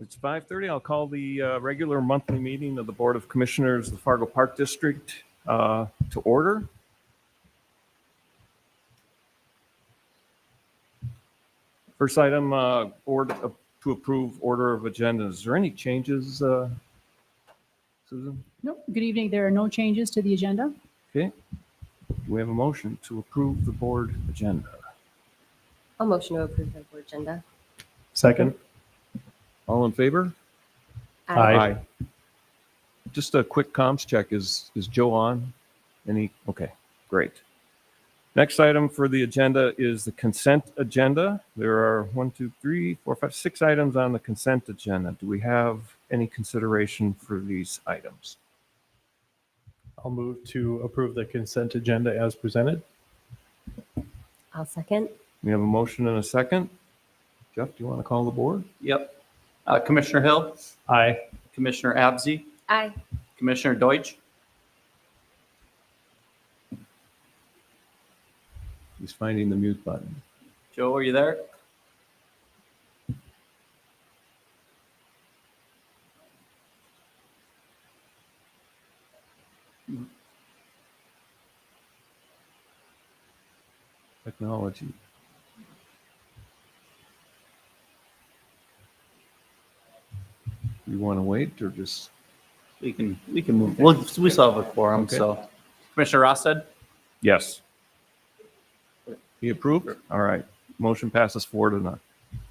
It's 5:30. I'll call the regular monthly meeting of the Board of Commissioners of the Fargo Park District to order. First item, board to approve order of agenda. Is there any changes, Susan? Nope. Good evening. There are no changes to the agenda. Okay. Do we have a motion to approve the board agenda? I'll motion to approve the board agenda. Second. All in favor? Aye. Just a quick comms check. Is Joe on? Okay, great. Next item for the agenda is the consent agenda. There are 6 items on the consent agenda. Do we have any consideration for these items? I'll move to approve the consent agenda as presented. I'll second. We have a motion and a second. Jeff, do you want to call the board? Yep. Commissioner Hill, Aye. Commissioner Abzey, Aye. Commissioner Deutsch, He's finding the mute button. Joe, are you there? Technology. You want to wait or just? We can move. We still have a quorum, Okay. so. Commissioner Rosted? Yes. He approved? All right. Motion passes 4-0.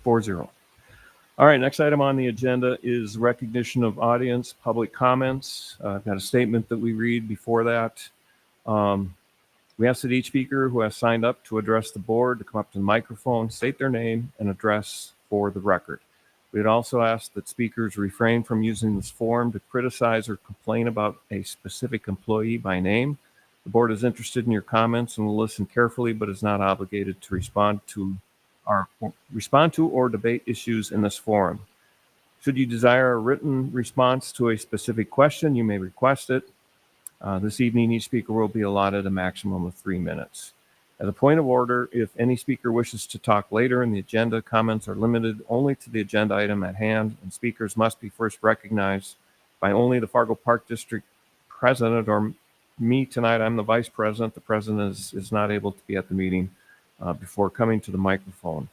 All right, next item on the agenda is recognition of audience, public comments. I've got a statement that we read before that. We ask that each speaker who has signed up to address the board to come up to the microphone, state their name and address for the record. We'd also ask that speakers refrain from using this forum to criticize or complain about a specific employee by name. The board is interested in your comments and will listen carefully, but is not obligated to respond to or debate issues in this forum. Should you desire a written response to a specific question, you may request it. This evening, each speaker will be allotted a maximum of 3 minutes. As a point of order, if any speaker wishes to talk later in the agenda, comments are limited only to the agenda item at hand, and speakers must be first recognized by only the Fargo Park District president or me tonight. I'm the vice president. The president is not able to be at the meeting before coming to the microphone.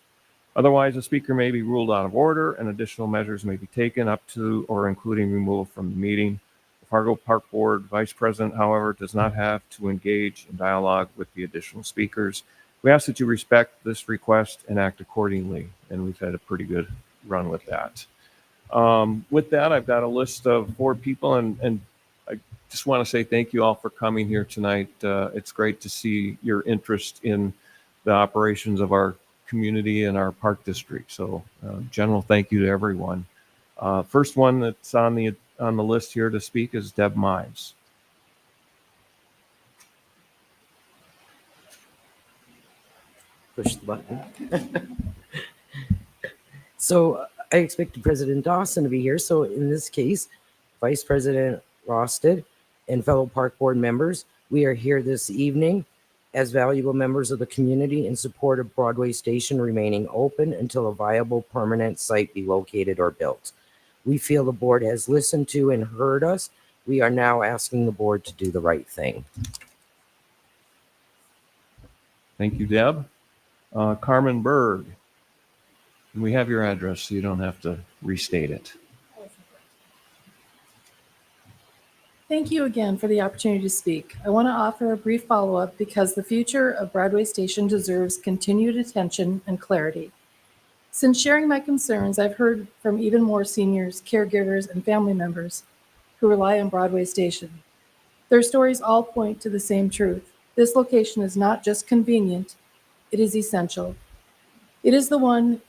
Otherwise, a speaker may be ruled out of order and additional measures may be taken up to or including removal from the meeting. The Fargo Park Board Vice President, however, does not have to engage in dialogue with the additional speakers. We ask that you respect this request and act accordingly, and we've had a pretty good run with that. With that, I've got a list of 4 people, and I just want to say thank you all for coming here tonight. It's great to see your interest in the operations of our community and our park district. So general thank you to everyone. First one that's on the list here to speak is Deb Mives. Push the button. So I expected President Dawson to be here. So in this case, Vice President Rosted and fellow park board members, we are here this evening as valuable members of the community in support of Broadway Station remaining open until a viable permanent site be located or built. We feel the board has listened to and heard us. We are now asking the board to do the right thing. Thank you, Deb. Carmen Berg. And we have your address, so you don't have to restate it. Thank you again for the opportunity to speak. I want to offer a brief follow-up because the future of Broadway Station deserves continued attention and clarity. Since sharing my concerns, I've heard from even more seniors, caregivers, and family members who rely on Broadway Station. Their stories all point to the same truth. This location is not just convenient, it is essential. It is the one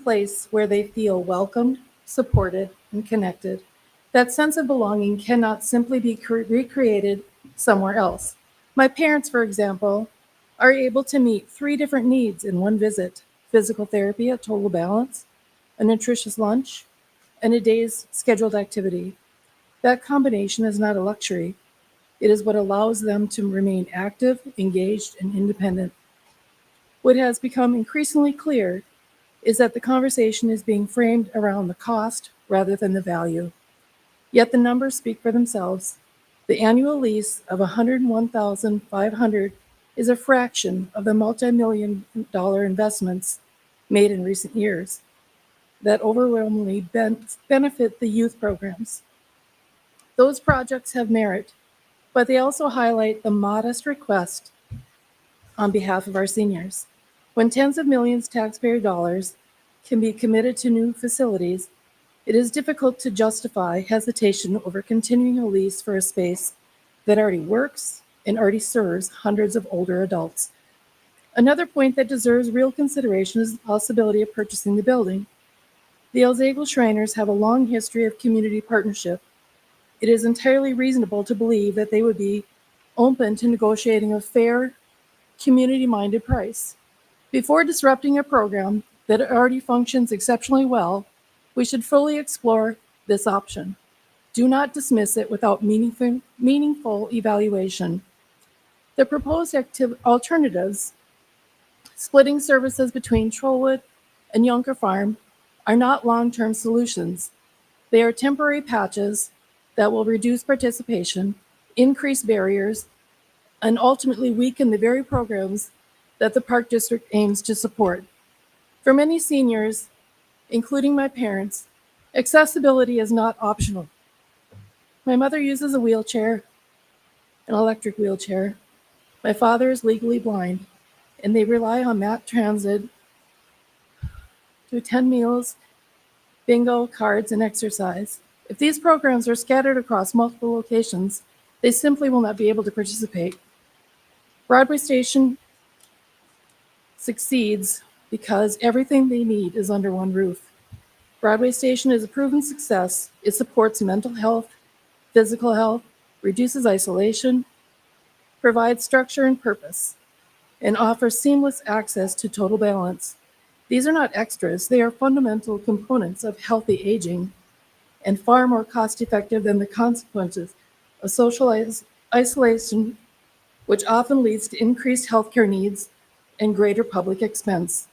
place where they feel welcomed, supported, and connected. That sense of belonging cannot simply be recreated somewhere else. My parents, for example, are able to meet 3 different needs in one visit: physical therapy at Total Balance, a nutritious lunch, and a day's scheduled activity. That combination is not a luxury. It is what allows them to remain active, engaged, and independent. What has become increasingly clear is that the conversation is being framed around the cost rather than the value. Yet the numbers speak for themselves. The annual lease of $101,500 is a fraction of the multi-million-dollar investments made in recent years that overwhelmingly benefit the youth programs. Those projects have merit, but they also highlight the modest request on behalf of our seniors. When tens of millions taxpayer dollars can be committed to new facilities, it is difficult to justify hesitation over continuing a lease for a space that already works and already serves hundreds of older adults. Another point that deserves real consideration is the possibility of purchasing the building. The Elzegel Shriners have a long history of community partnership. It is entirely reasonable to believe that they would be open to negotiating a fair, community-minded price. Before disrupting a program that already functions exceptionally well, we should fully explore this option. Do not dismiss it without meaningful evaluation. The proposed alternatives, splitting services between Trollwood and Yonker Farm, are not long-term solutions. They are temporary patches that will reduce participation, increase barriers, and ultimately weaken the very programs that the Park District aims to support. For many seniors, including my parents, accessibility is not optional. My mother uses a wheelchair, an electric wheelchair. My father is legally blind, and they rely on MAT Transit to attend meals, bingo, cards, and exercise. If these programs are scattered across multiple locations, they simply will not be able to participate. Broadway Station succeeds because everything they need is under one roof. Broadway Station is a proven success. It supports mental health, physical health, reduces isolation, provides structure and purpose, and offers seamless access to total balance. These are not extras, they are fundamental components of healthy aging and far more cost-effective than the consequences of social isolation, which often leads to increased healthcare needs and greater public expense.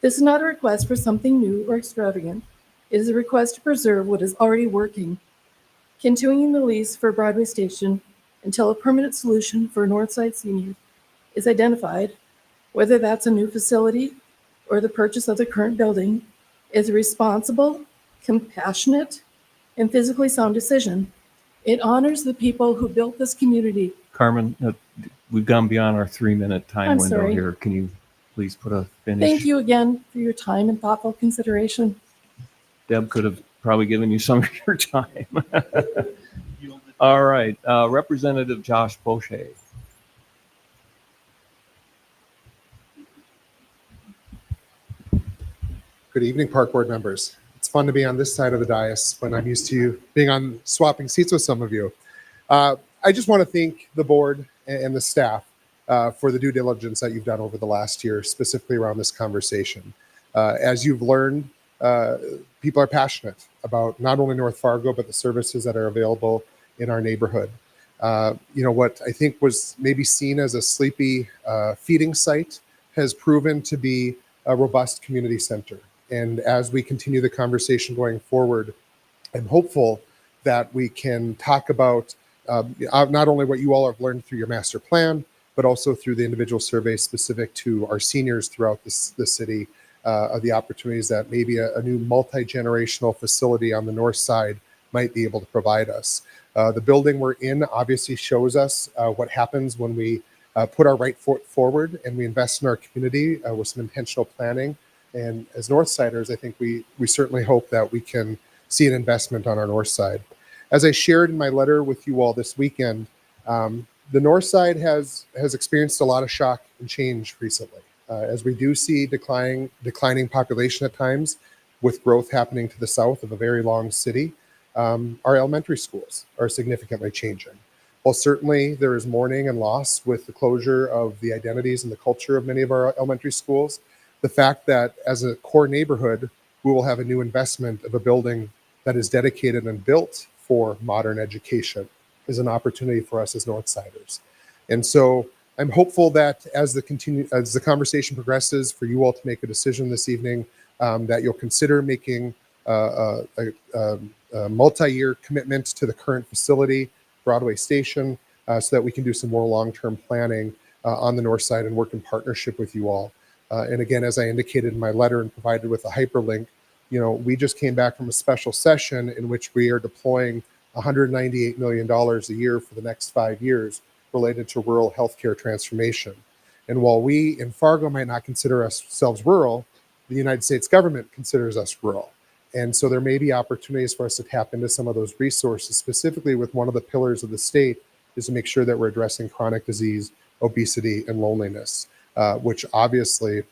This is not a request for something new or extravagant. It is a request to preserve what is already working. Continuing the lease for Broadway Station until a permanent solution for Northside Senior is identified, whether that's a new facility or the purchase of the current building, is a responsible, compassionate, and physically sound decision. It honors the people who built this community. Carmen, we've gone beyond our 3-minute time I'm window sorry. here. Can you please put a finish? Thank you again for your time and thoughtful consideration. Deb could have probably given you some of your time. All right, Representative Josh Boucher. Good evening, Park Board members. It's fun to be on this side of the dais when I'm used to being on swapping seats with some of you. I just want to thank the board and the staff for the due diligence that you've done over the last year, specifically around this conversation. As you've learned, people are passionate about not only North Fargo, but the services that are available in our neighborhood. What I think was maybe seen as a sleepy feeding site has proven to be a robust community center. And as we continue the conversation going forward, I'm hopeful that we can talk about not only what you all have learned through your master plan, but also through the individual surveys specific to our seniors throughout the city, of the opportunities that maybe a new multi-generational facility on the north side might be able to provide us. The building we're in obviously shows us what happens when we put our right foot forward and we invest in our community with some intentional planning. And as Northsiders, I think we certainly hope that we can see an investment on our north side. As I shared in my letter with you all this weekend, the north side has experienced a lot of shock and change recently. As we do see declining population at times, with growth happening to the south of a very long city, our elementary schools are significantly changing. While certainly there is mourning and loss with the closure of the identities and the culture of many of our elementary schools, the fact that as a core neighborhood, we will have a new investment of a building that is dedicated and built for modern education is an opportunity for us as Northsiders. And so I'm hopeful that as the conversation progresses, for you all to make a decision this evening, that you'll consider making a multi-year commitment to the current facility, Broadway Station, so that we can do some more long-term planning on the north side and work in partnership with you all. And again, as I indicated in my letter and provided with a hyperlink, we just came back from a special session in which we are deploying $198 million a year for the next 5 years related to rural healthcare transformation. And while we in Fargo might not consider ourselves rural, the United States government considers us rural. And so there may be opportunities for us to tap into some of those resources, specifically with one of the pillars of the state is to make sure that we're addressing chronic disease, obesity, and loneliness, which obviously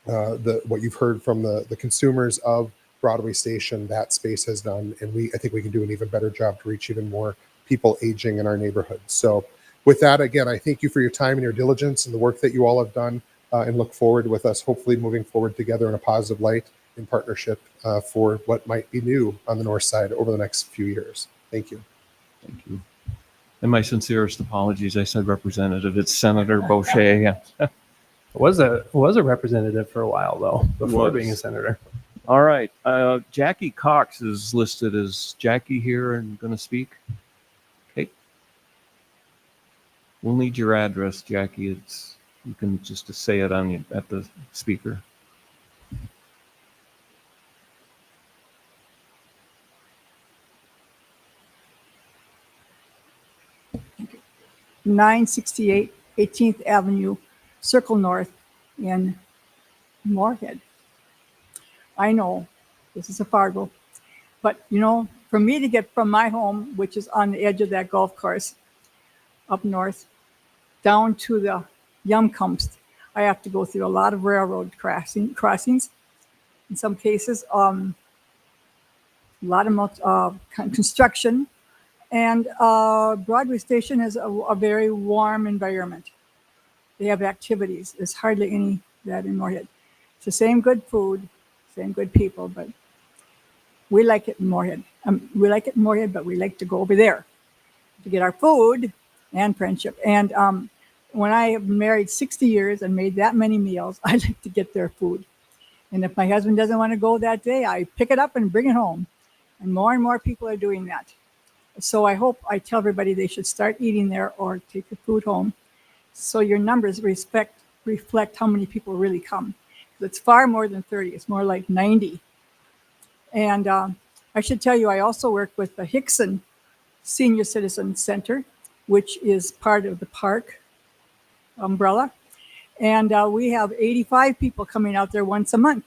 what you've heard from the consumers of Broadway Station, that space has done. And I think we can do an even better job to reach even more people aging in our neighborhoods. So with that, again, I thank you for your time and your diligence and the work that you all have done, and look forward with us hopefully moving forward together in a positive light in partnership for what might be new on the north side over the next few years. Thank you. Thank you. And my sincerest apologies. I said representative. It's Senator Boucher. Was a representative for a while though, before Was. being a senator. All right. Jackie Cox is listed. Is Jackie here and going to speak? Okay. We'll need your address, Jackie. You can just say it at the speaker. Thank you. 968 18th Avenue, Circle North in Moorhead. I know this is a Fargo, but for me to get from my home, which is on the edge of that golf course up north, down to the Yumkumst, I have to go through a lot of railroad crossings. In some cases, a lot of construction, and Broadway Station is a very warm environment. They have activities. There's hardly any that in Moorhead. It's the same good food, same good people, but we like it in Moorhead. We like it in Moorhead, but we like to go over there to get our food and friendship. And when I have been married 60 years and made that many meals, I like to get their food. And if my husband doesn't want to go that day, I pick it up and bring it home. And more people are doing that. So I tell everybody they should start eating there or take the food home, so your numbers reflect how many people really come. It's far more than 30. It's more like 90. And I should tell you, I also work with the Hickson Senior Citizen Center, which is part of the park umbrella. And we have 85 people coming out there once a month.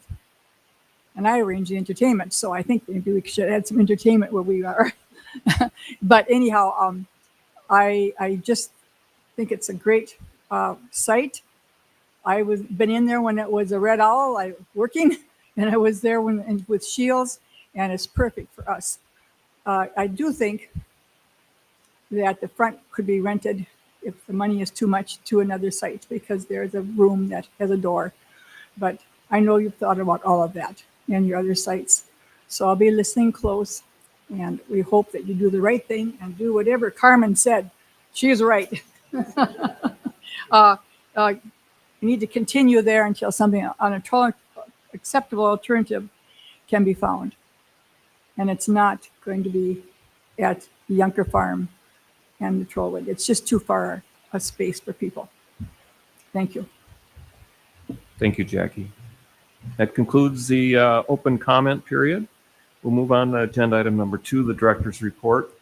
And I arrange the entertainment. So I think maybe we should add some entertainment where we are. But anyhow, I just think it's a great site. Been in there when it was a red owl, working, and I was there with Shields, and it's perfect for us. I do think that the front could be rented if the money is too much to another site, because there's a room that has a door. But I know you've thought about all of that and your other sites. So I'll be listening close, and we hope that you do the right thing and do whatever Carmen said. She's right. You need to continue there until something on an acceptable alternative can be found. And it's not going to be at the Yunker Farm and the Trollwood. It's just too far a space for people. Thank you. Thank you, Jackie. That concludes the open comment period. We'll move on to agenda item number 2, the director's report.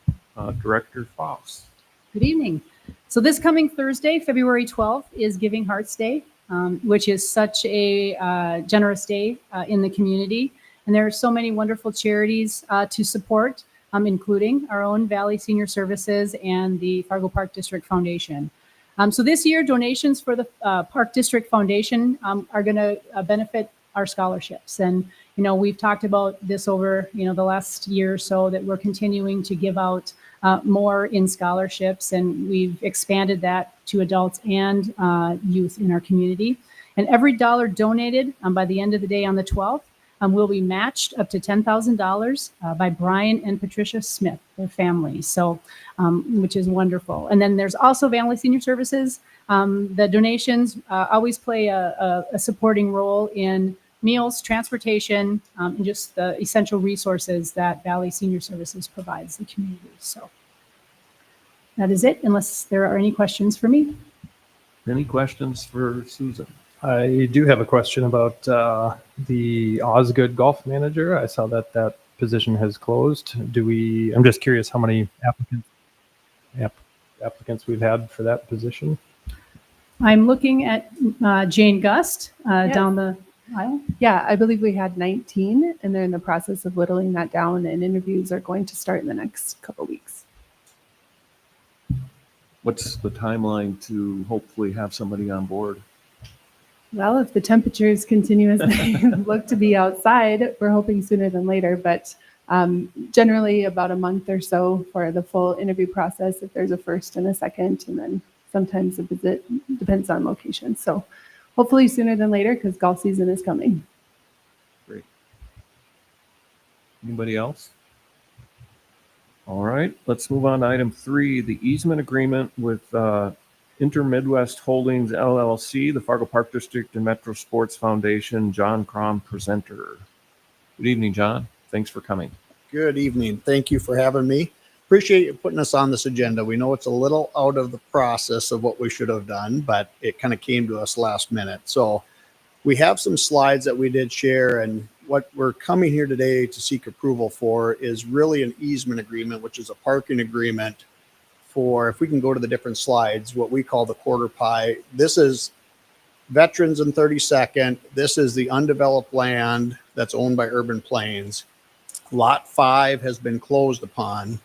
Director Foss. Good evening. So this coming Thursday, February 12th, is Giving Hearts Day, which is such a generous day in the community. And there are so many wonderful charities to support, including our own Valley Senior Services and the Fargo Park District Foundation. So this year, donations for the Park District Foundation are going to benefit our scholarships. And, we've talked about this over, the last year or so, that we're continuing to give out more in scholarships, and we've expanded that to adults and youth in our community. And every dollar donated by the end of the day on the 12th will be matched up to $10,000 by Brian and Patricia Smith, their family. So, which is wonderful. And then there's also Valley Senior Services. The donations always play a supporting role in meals, transportation, and just the essential resources that Valley Senior Services provides the community. So that is it, unless there are any questions for me. Any questions for Susan? I do have a question about the Osgood golf manager. I saw that that position has closed. I'm just curious how many applicants we've had for that position. I'm looking at Jane Gust Yes. down the aisle. Yeah, I believe we had 19, and they're in the process of whittling that down, and interviews are going to start in the next couple weeks. What's the timeline to hopefully have somebody on board? Well, if the temperatures continue as they look to be outside, we're hoping sooner than later, but generally about a month or so for the full interview process, if there's a first and a second, and then sometimes a visit, depends on location. So hopefully sooner than later, because golf season is coming. Great. Anybody else? All right, let's move on to item 3, the easement agreement with Inter-Midwest Holdings LLC, the Fargo Park District and Metro Sports Foundation. John Crom, presenter. Good evening, John. Thanks for coming. Good evening. Thank you for having me. Appreciate you putting us on this agenda. We know it's a little out of the process of what we should have done, but it kind of came to us last minute. So we have some slides that we did share, and what we're coming here today to seek approval for is really an easement agreement, which is a parking agreement for, if we can go to the different slides, what we call the quarter pie. This is Veterans and 32nd. This is the undeveloped land that's owned by Urban Plains. Lot 5 has been closed upon.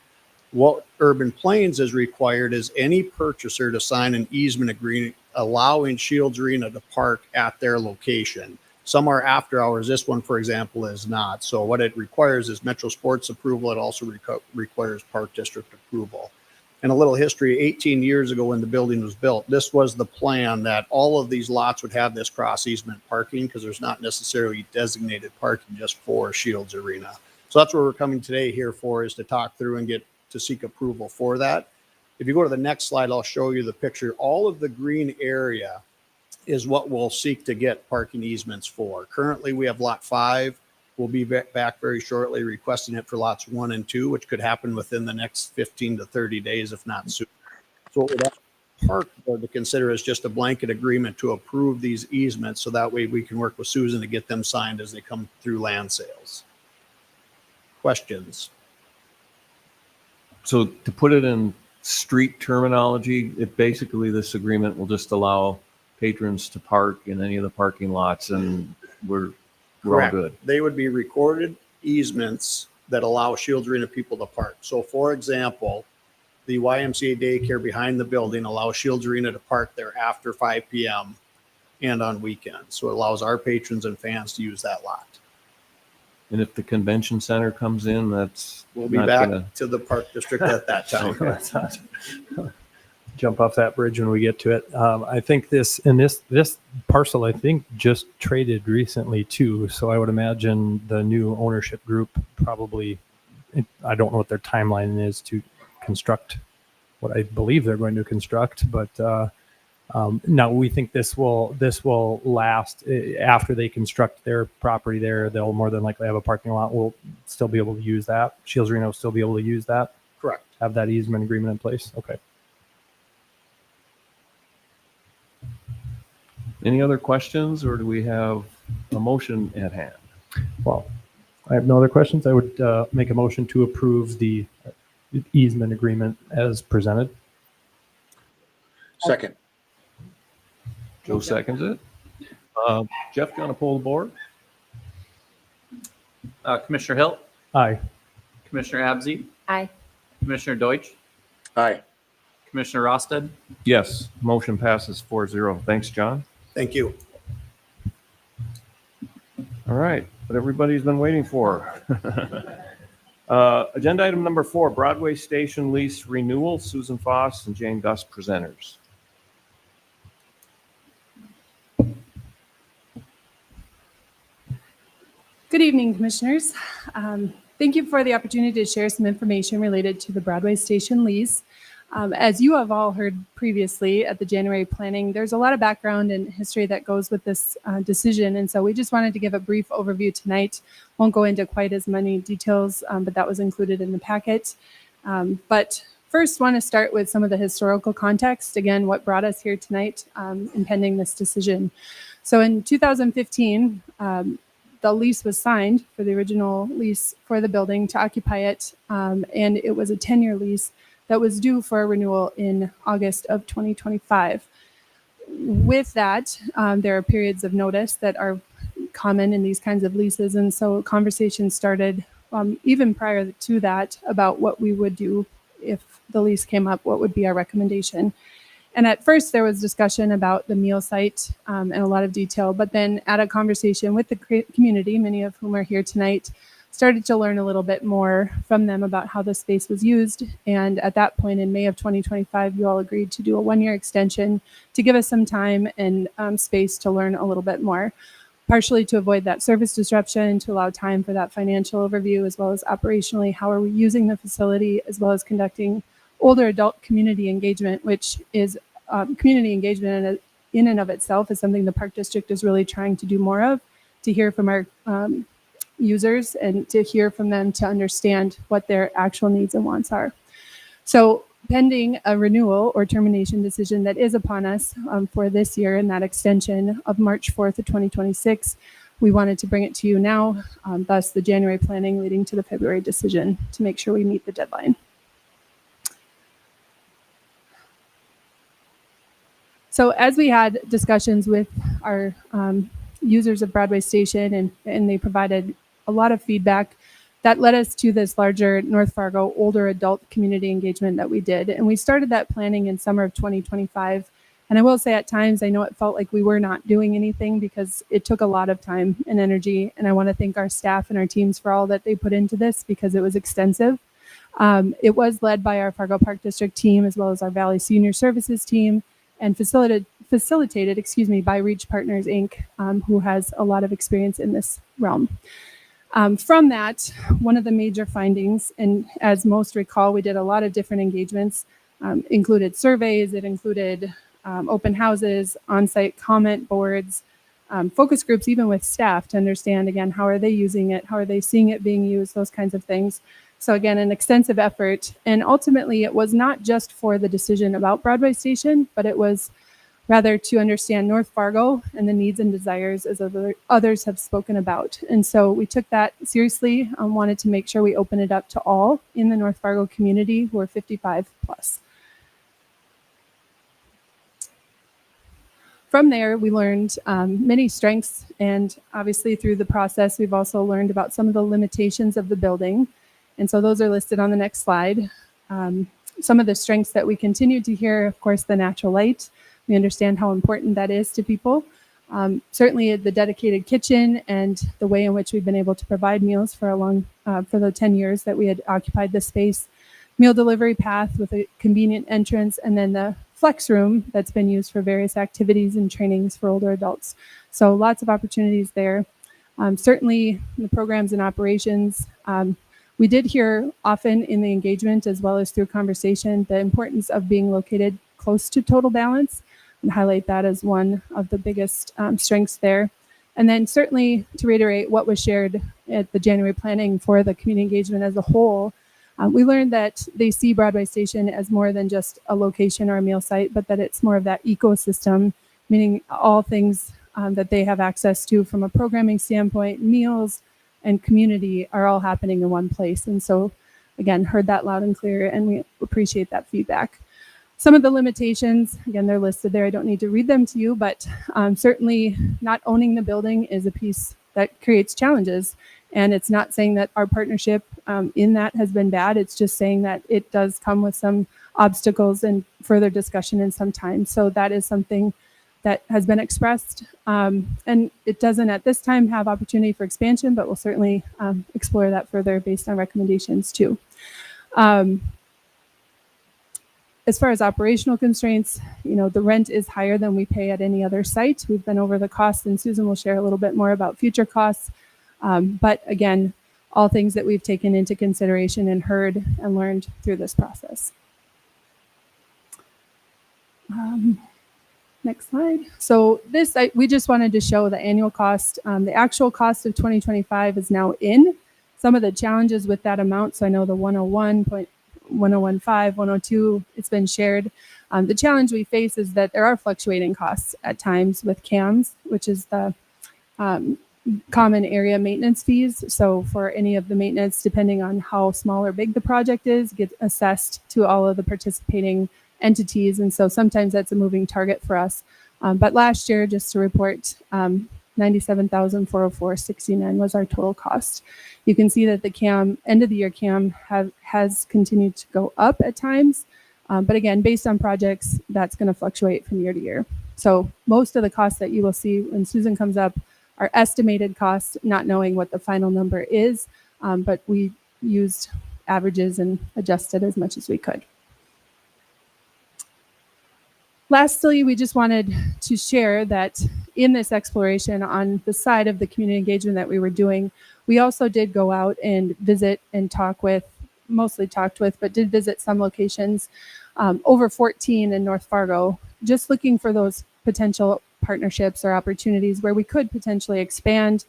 What Urban Plains is required is any purchaser to sign an easement agreement allowing Shields Arena to park at their location. Some are after hours. This one, for example, is not. So what it requires is Metro Sports approval. It also requires Park District approval. And a little history, 18 years ago when the building was built, this was the plan that all of these lots would have this cross easement parking, because there's not necessarily designated parking just for Shields Arena. So that's what we're coming today here for, is to talk through and get to seek approval for that. If you go to the next slide, I'll show you the picture. All of the green area is what we'll seek to get parking easements for. Currently, we have lot 5. We'll be back very shortly requesting it for lots 1 and 2, which could happen within the next 15 to 30 days, if not sooner. So what we'd ask the park board to consider is just a blanket agreement to approve these easements, so that way we can work with Susan to get them signed as they come through land sales. Questions? So to put it in street terminology, it basically, this agreement will just allow patrons to park in any of the parking lots, and we're all Correct. good. They would be recorded easements that allow Shields Arena people to park. So for example, the YMCA daycare behind the building allows Shields Arena to park there after 5 p.m. and on weekends. So it allows our patrons and fans to use that lot. And if the convention center comes in, that's We'll be not back gonna- to the park district at that time. Let's not jump off that bridge when we get to it. I think this parcel, I think, just traded recently too. So I would imagine the new ownership group probably, I don't know what their timeline is to construct what I believe they're going to construct, but now we think this will last after they construct their property there. They'll more than likely have a parking lot. We'll still be able to use that. Shields Arena will still be able to use that. Correct. Have that easement agreement in place. Okay. Any other questions, or do we have a motion at hand? Well, I have no other questions. I would make a motion to approve the easement agreement as presented. Second. Joe seconds it. Jeff, you want to pull the board? Commissioner Hill, Aye. Commissioner Abzey, Aye. Commissioner Deutsch, Aye. Commissioner Rosted. Yes, motion passes 4-0. Thanks, John. Thank you. All right, what everybody's been waiting for. Agenda item number 4, Broadway Station lease renewal. Susan Foss and Jane Gus, presenters. Good evening, Commissioners. Thank you for the opportunity to share some information related to the Broadway Station lease. As you have all heard previously at the January planning, there's a lot of background and history that goes with this decision. And so we just wanted to give a brief overview tonight. Won't go into quite as many details, but that was included in the packet. But first, want to start with some of the historical context. Again, what brought us here tonight in pending this decision. So in 2015, the lease was signed for the original lease for the building to occupy it. And it was a 10-year lease that was due for a renewal in August of 2025. With that, there are periods of notice that are common in these kinds of leases. And so conversations started even prior to that about what we would do if the lease came up, what would be our recommendation. And at first there was discussion about the meal site and a lot of detail, but then at a conversation with the community, many of whom are here tonight, started to learn a little bit more from them about how the space was used. And at that point in May of 2025, you all agreed to do a 1-year extension to give us some time and space to learn a little bit more, partially to avoid that service disruption, to allow time for that financial overview, as well as operationally, how are we using the facility, as well as conducting older adult community engagement, which is community engagement in and of itself is something the Park District is really trying to do more of, to hear from our users and to hear from them to understand what their actual needs and wants are. So pending a renewal or termination decision that is upon us for this year and that extension of March 4th of 2026, we wanted to bring it to you now, thus the January planning leading to the February decision to make sure we meet the deadline. So as we had discussions with our users of Broadway Station and they provided a lot of feedback, that led us to this larger North Fargo older adult community engagement that we did. And we started that planning in summer of 2025. And I will say at times, I know it felt like we were not doing anything because it took a lot of time and energy. And I want to thank our staff and our teams for all that they put into this because it was extensive. It was led by our Fargo Park District team, as well as our Valley Senior Services team, and facilitated by Reach Partners, Inc., who has a lot of experience in this realm. From that, one of the major findings, and as most recall, we did a lot of different engagements, included surveys, it included open houses, on-site comment boards, focus groups, even with staff to understand, again, how are they using it, how are they seeing it being used, those kinds of things. So again, an extensive effort. And ultimately, it was not just for the decision about Broadway Station, but it was rather to understand North Fargo and the needs and desires as others have spoken about. And so we took that seriously, wanted to make sure we open it up to all in the North Fargo community who are 55 plus. From there, we learned many strengths, and obviously through the process, we've also learned about some of the limitations of the building. And so those are listed on the next slide. Some of the strengths that we continue to hear, of course, the natural light. We understand how important that is to people. Certainly the dedicated kitchen and the way in which we've been able to provide meals for for the 10 years that we had occupied the space. Meal delivery path with a convenient entrance, and then the flex room that's been used for various activities and trainings for older adults. So lots of opportunities there. Certainly the programs and operations. We did hear often in the engagement, as well as through conversation, the importance of being located close to total balance, and highlight that as one of the biggest strengths there. And then certainly to reiterate what was shared at the January planning for the community engagement as a whole, we learned that they see Broadway Station as more than just a location or a meal site, but that it's more of that ecosystem, meaning all things that they have access to from a programming standpoint, meals and community are all happening in one place. And so, again, heard that loud and clear, and we appreciate that feedback. Some of the limitations, again, they're listed there. I don't need to read them to you, but certainly not owning the building is a piece that creates challenges. And it's not saying that our partnership in that has been bad. It's just saying that it does come with some obstacles and further discussion in some time. So that is something that has been expressed. And it doesn't at this time have opportunity for expansion, but we'll certainly explore that further based on recommendations too. As far as operational constraints, the rent is higher than we pay at any other site. We've been over the costs, and Susan will share a little bit more about future costs. But again, all things that we've taken into consideration and heard and learned through this process. Next slide. So this, we just wanted to show the annual cost. The actual cost of 2025 is now in. Some of the challenges with that amount, so I know the 101.1015, 102, it's been shared. The challenge we face is that there are fluctuating costs at times with CAMs, which is the common area maintenance fees. So for any of the maintenance, depending on how small or big the project is, gets assessed to all of the participating entities. And so sometimes that's a moving target for us. But last year, just to report, 97,404.69 was our total cost. You can see that the CAM, end of the year CAM has continued to go up at times. But again, based on projects, that's going to fluctuate from year to year. So most of the costs that you will see when Susan comes up are estimated costs, not knowing what the final number is. But we used averages and adjusted as much as we could. Lastly, we just wanted to share that in this exploration on the side of the community engagement that we were doing, we also did go out and visit and talked with, but did visit some locations, over 14 in North Fargo, just looking for those potential partnerships or opportunities where we could potentially expand,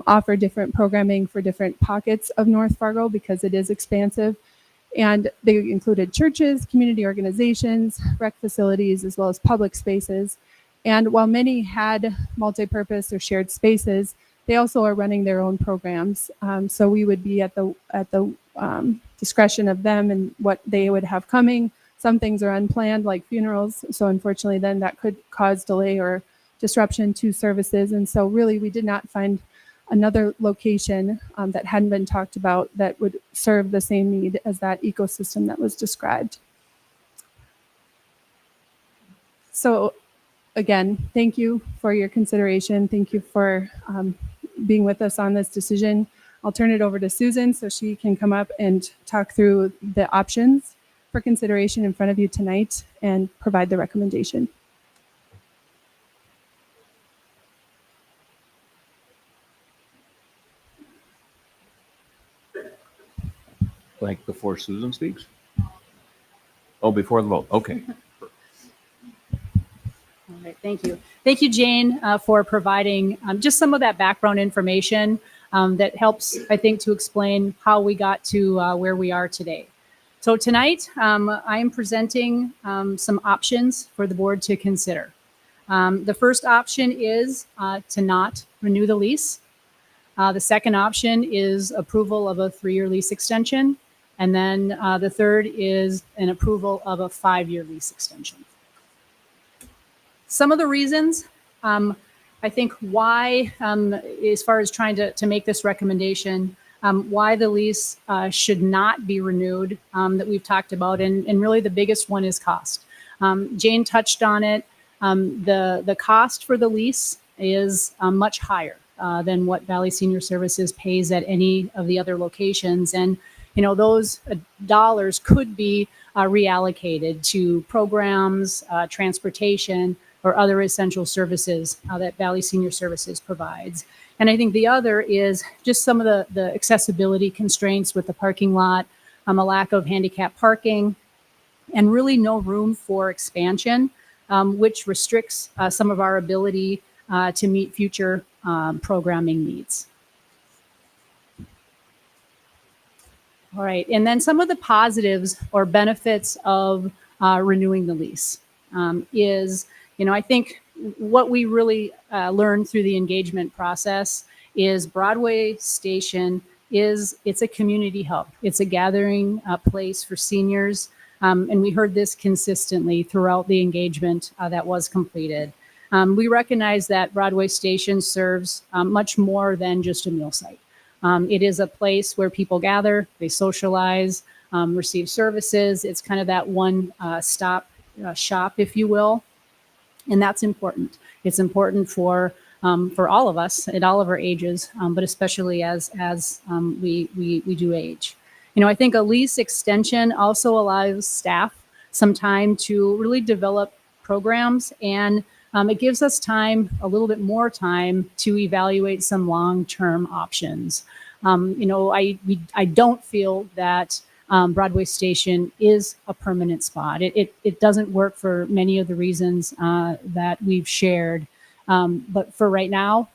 offer different programming for different pockets of North Fargo because it is expansive. And they included churches, community organizations, rec facilities, as well as public spaces. And while many had multi-purpose or shared spaces, they also are running their own programs. So we would be at the discretion of them and what they would have coming. Some things are unplanned, like funerals. So unfortunately, then that could cause delay or disruption to services. And so really, we did not find another location that hadn't been talked about that would serve the same need as that ecosystem that was described. So again, thank you for your consideration. Thank you for being with us on this decision. I'll turn it over to Susan so she can come up and talk through the options for consideration in front of you tonight and provide the recommendation. Like before Susan speaks? Oh, before the vote. Okay. All right, thank you. Thank you, Jane, for providing just some of that background information that helps, I think, to explain how we got to where we are today. So tonight, I am presenting some options for the board to consider. The first option is to not renew the lease. The second option is approval of a 3-year lease extension. And then the third is an approval of a 5-year lease extension. Some of the reasons, I think why, as far as trying to make this recommendation, why the lease should not be renewed that we've talked about. And really the biggest one is cost. Jane touched on it. The cost for the lease is much higher than what Valley Senior Services pays at any of the other locations. And those dollars could be reallocated to programs, transportation, or other essential services that Valley Senior Services provides. And I think the other is just some of the accessibility constraints with the parking lot, a lack of handicap parking, and really no room for expansion, which restricts some of our ability to meet future programming needs. All right, and then some of the positives or benefits of renewing the lease is, I think what we really learned through the engagement process is Broadway Station it's a community hub. It's a gathering place for seniors, and we heard this consistently throughout the engagement that was completed. We recognize that Broadway Station serves much more than just a meal site. It is a place where people gather, they socialize, receive services. It's kind of that one stop shop, if you will. And that's important. It's important for all of us at all of our ages, but especially as we do age. I think a lease extension also allows staff some time to really develop programs, and it gives us time, a little bit more time, to evaluate some long-term options. I don't feel that Broadway Station is a permanent spot. It doesn't work for many of the reasons that we've shared. But for right now,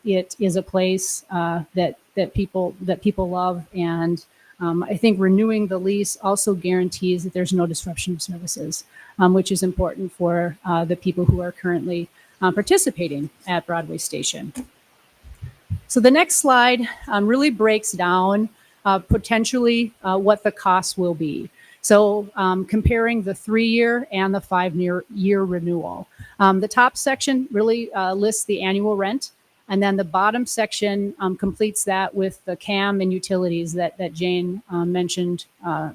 it is a place that people love, and I think renewing the lease also guarantees that there's no disruption of services, which is important for the people who are currently participating at Broadway Station. So the next slide really breaks down potentially what the cost will be. So comparing the 3-year and the 5-year renewal. The top section really lists the annual rent, and then the bottom section completes that with the CAM and utilities that Jane mentioned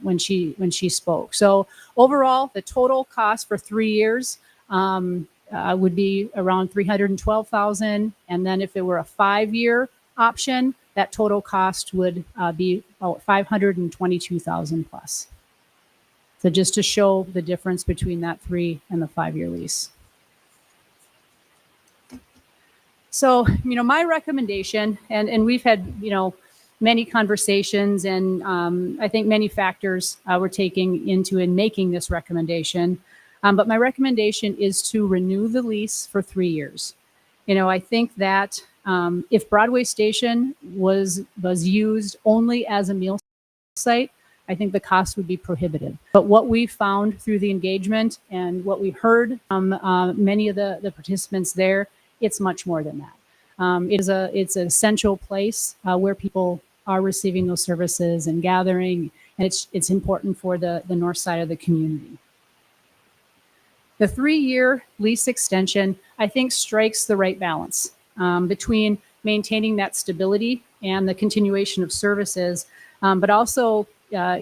when she spoke. So overall, the total cost for 3 years would be around $312,000, and then if it were a 5-year option, that total cost would be about $522,000 plus. So just to show the difference between that 3 and the 5-year lease. So, my recommendation, and we've had, many conversations, and I think many factors we're taking into in making this recommendation. But my recommendation is to renew the lease for 3 years. I think that if Broadway Station was used only as a meal site, I think the cost would be prohibitive. But what we found through the engagement and what we've heard from many of the participants there, it's much more than that. It's an essential place where people are receiving those services and gathering, and it's important for the north side of the community. The 3-year lease extension, I think, strikes the right balance between maintaining that stability and the continuation of services, but also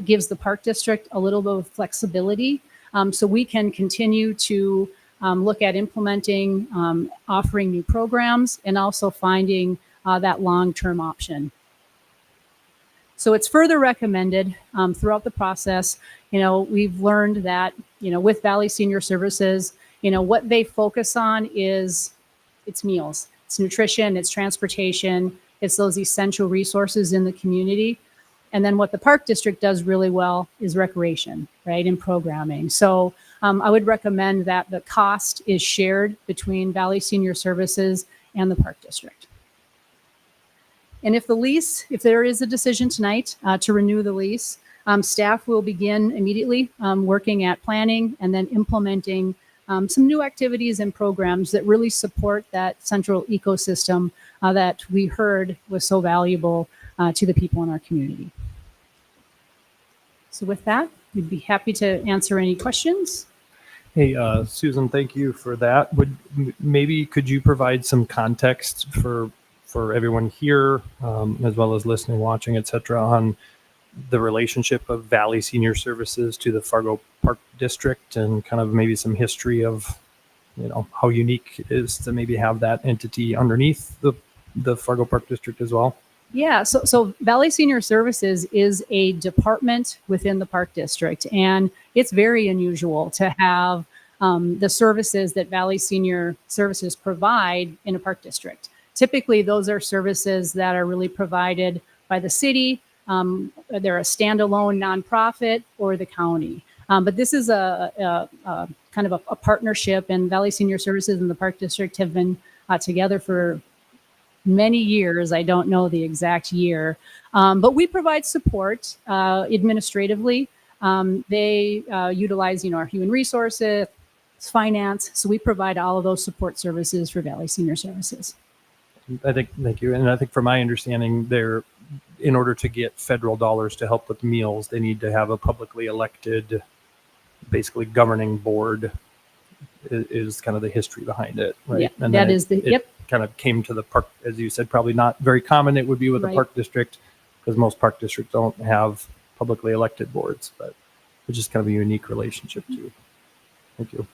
gives the Park District a little bit of flexibility so we can continue to look at implementing, offering new programs, and also finding that long-term option. So it's further recommended throughout the process. We've learned that, with Valley Senior Services, what they focus on is it's meals, it's nutrition, it's transportation, it's those essential resources in the community. And then what the Park District does really well is recreation, right, and programming. So I would recommend that the cost is shared between Valley Senior Services and the Park District. And if there is a decision tonight to renew the lease, staff will begin immediately working at planning and then implementing some new activities and programs that really support that central ecosystem that we heard was so valuable to the people in our community. So with that, we'd be happy to answer any questions. Hey, Susan, thank you for that. Maybe could you provide some context for everyone here, as well as listening, watching, et cetera, on the relationship of Valley Senior Services to the Fargo Park District, and kind of maybe some history of, how unique it is to maybe have that entity underneath the Fargo Park District as well? Yeah, so Valley Senior Services is a department within the Park District, and it's very unusual to have the services that Valley Senior Services provide in a Park District. Typically, those are services that are really provided by the city. They're a standalone nonprofit or the county. But this is a kind of a partnership, and Valley Senior Services and the Park District have been together for many years. I don't know the exact year, but we provide support administratively. They utilize, our human resources, finance. So we provide all of those support services for Valley Senior Services. Thank you. And I think from my understanding, in order to get federal dollars to help with meals, they need to have a publicly elected, basically governing board is kind of the history behind it, right? Yeah, and that is it kind of came to the park, as you said, probably not very common. It would be with the Right. Park District, because most park districts don't have publicly elected boards, but it's just kind of a unique relationship too. Thank you.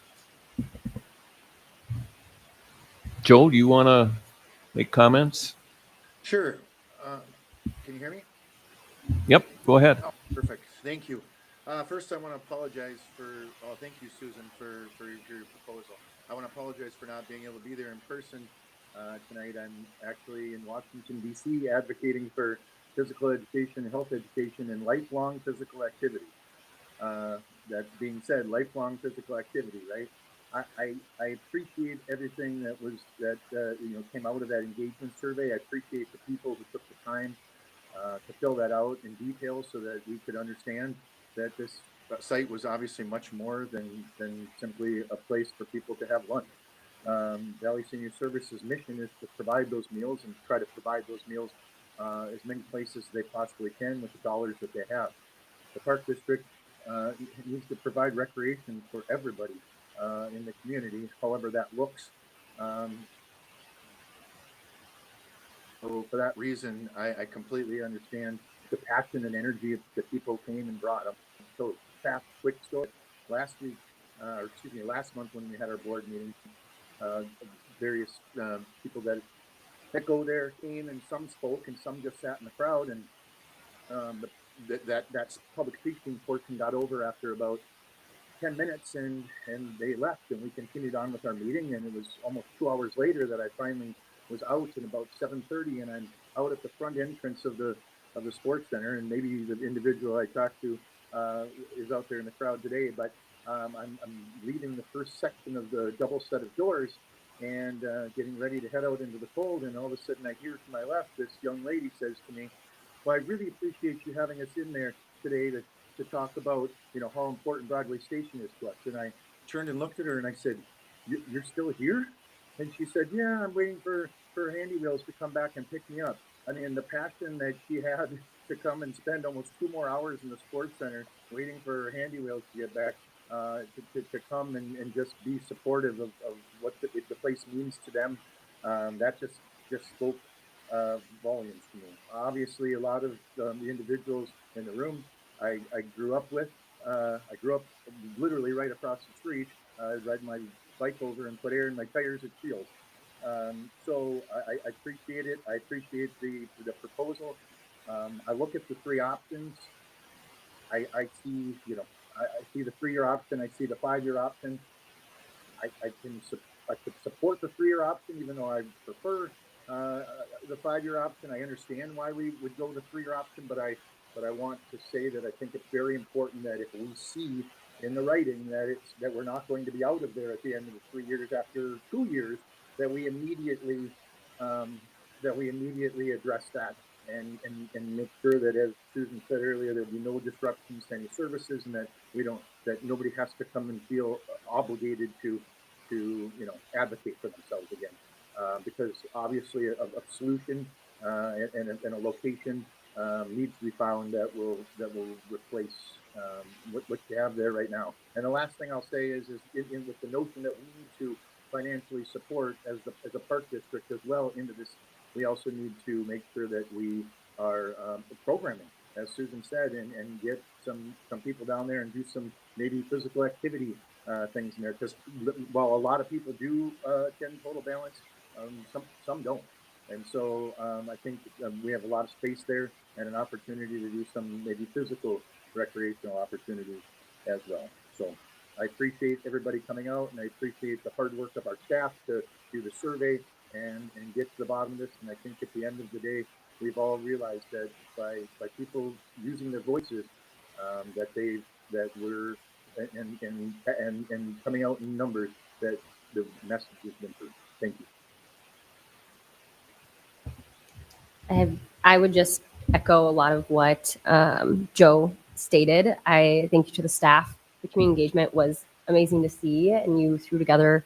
Joe, do you want to make comments? Sure. Can you hear me? Yep, go ahead. Oh, perfect. Thank you. First, I want to apologize thank you, Susan, for your proposal. I want to apologize for not being able to be there in person tonight. I'm actually in Washington, D.C., advocating for physical education, health education, and lifelong physical activity. That being said, lifelong physical activity, right? I appreciate everything that came out of that engagement survey. I appreciate the people who took the time to fill that out in detail so that we could understand that this site was obviously much more than simply a place for people to have lunch. Valley Senior Services mission is to provide those meals and try to provide those meals as many places as they possibly can with the dollars that they have. The Park District needs to provide recreation for everybody in the community, however that looks. So for that reason, I completely understand the passion and energy that people came and brought up. So fast, quick story. Last week, last month when we had our board meeting, various people that go there came, and some spoke and some just sat in the crowd, and that public speaking portion got over after about 10 minutes, and they left, and we continued on with our meeting, and it was almost 2 hours later that I finally was out, and about 7:30, and I'm out at the front entrance of the sports center, and maybe the individual I talked to is out there in the crowd today, but I'm leaving the first section of the double set of doors and getting ready to head out into the cold, and all of a sudden I hear to my left, this young lady says to me, "Well, I really appreciate you having us in there today to talk about, how important Broadway Station is to us." And I turned and looked at her and I said, "You're still here?" And she said, "Yeah, I'm waiting for Handy Wheels to come back and pick me up." I mean, the passion that she had to come and spend almost 2 more hours in the sports center waiting for Handy Wheels to get back, to come and just be supportive of what the place means to them. That just spoke volumes to me. Obviously, a lot of the individuals in the room I grew up with. I grew up literally right across the street. I ride my bike over and put air in my tires at Shields. So I appreciate it. I appreciate the proposal. I look at the three options. I see, I see the 3-year option. I see the 5-year option. I could support the 3-year option, even though I prefer the 5-year option. I understand why we would go the 3-year option, but I want to say that I think it's very important that if we see in the writing that we're not going to be out of there at the end of the 3 years, after 2 years, that we immediately address that and make sure that, as Susan said earlier, there'll be no disruptions to any services, and that nobody has to come and feel obligated to advocate for themselves again, because obviously a solution and a location needs to be found that will replace what you have there right now. And the last thing I'll say is with the notion that we need to financially support as a park district as well into this, we also need to make sure that we are programming, as Susan said, and get some people down there and do some maybe physical activity things in there, because while a lot of people do attend Total Balance, some don't. And so I think we have a lot of space there and an opportunity to do some maybe physical recreational opportunities as well. So I appreciate everybody coming out, and I appreciate the hard work of our staff to do the survey and get to the bottom of this. And I think at the end of the day, we've all realized that by people using their voices, that we're and coming out in numbers, that the message has been heard. Thank you. I would just echo a lot of what Joe stated. I thank you to the staff. The community engagement was amazing to see, and you threw together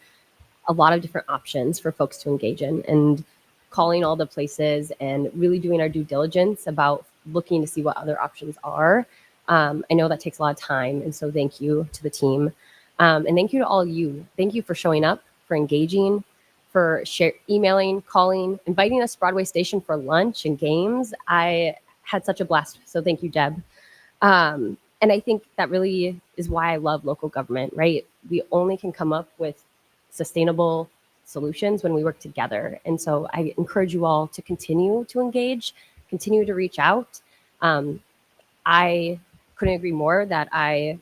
a lot of different options for folks to engage in, and calling all the places and really doing our due diligence about looking to see what other options are. I know that takes a lot of time, and so thank you to the team. And thank you to all of you. Thank you for showing up, for engaging, for emailing, calling, inviting us to Broadway Station for lunch and games. I had such a blast. So thank you, Deb. And I think that really is why I love local government, right? We only can come up with sustainable solutions when we work together. And so I encourage you all to continue to engage, continue to reach out. I couldn't agree more that I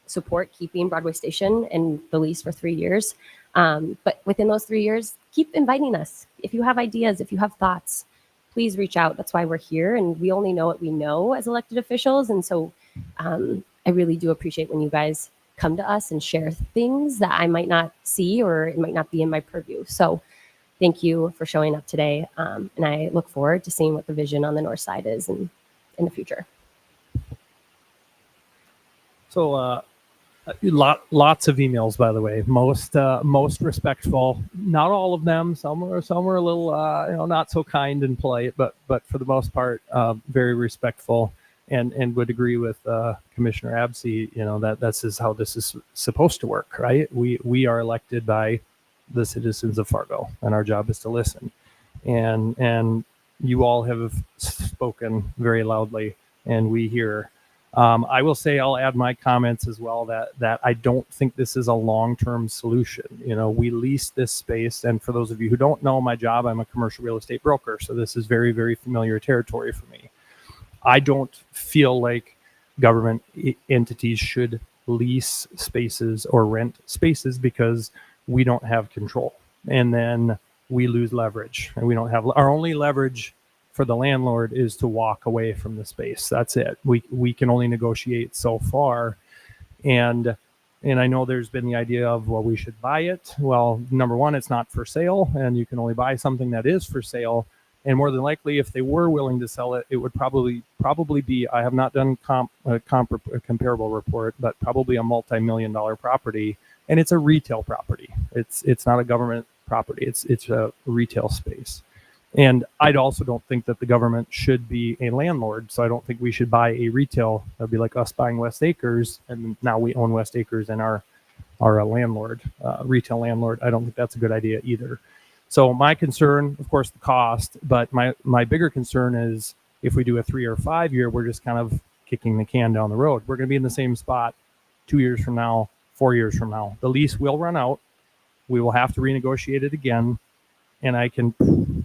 support keeping Broadway Station in the lease for 3 years. But within those 3 years, keep inviting us. If you have ideas, if you have thoughts, please reach out. That's why we're here. And we only know what we know as elected officials. And so I really do appreciate when you guys come to us and share things that I might not see or it might not be in my purview. So thank you for showing up today. And I look forward to seeing what the vision on the north side is in the future. So lots of emails, by the way. Most respectful. Not all of them. Some were a little not so kind and polite, but for the most part, very respectful. And would agree with Commissioner Absey. This is how this is supposed to work, right? We are elected by the citizens of Fargo, and our job is to listen. And you all have spoken very loudly, and we hear. I will say, I'll add my comments as well, that I don't think this is a long-term solution. We lease this space, and for those of you who don't know my job, I'm a commercial real estate broker, so this is very, very familiar territory for me. I don't feel like government entities should lease spaces or rent spaces because we don't have control, and then we lose leverage, and we don't have our only leverage for the landlord is to walk away from the space. That's it. We can only negotiate so far. And I know there's been the idea of, well, we should buy it. Well, number one, it's not for sale, and you can only buy something that is for sale. And more than likely, if they were willing to sell it, it would probably be, I have not done a comparable report, but probably a multi-million-dollar property. And it's a retail property. It's not a government property. It's a retail space. And I also don't think that the government should be a landlord. So I don't think we should buy a retail. That'd be like us buying West Acres, and now we own West Acres and are a landlord, retail landlord. I don't think that's a good idea either. So my concern, of course, the cost, but my bigger concern is if we do a 3 or 5 year, we're just kind of kicking the can down the road. We're going to be in the same spot 2 years from now, 4 years from now. The lease will run out. We will have to renegotiate it again. And I can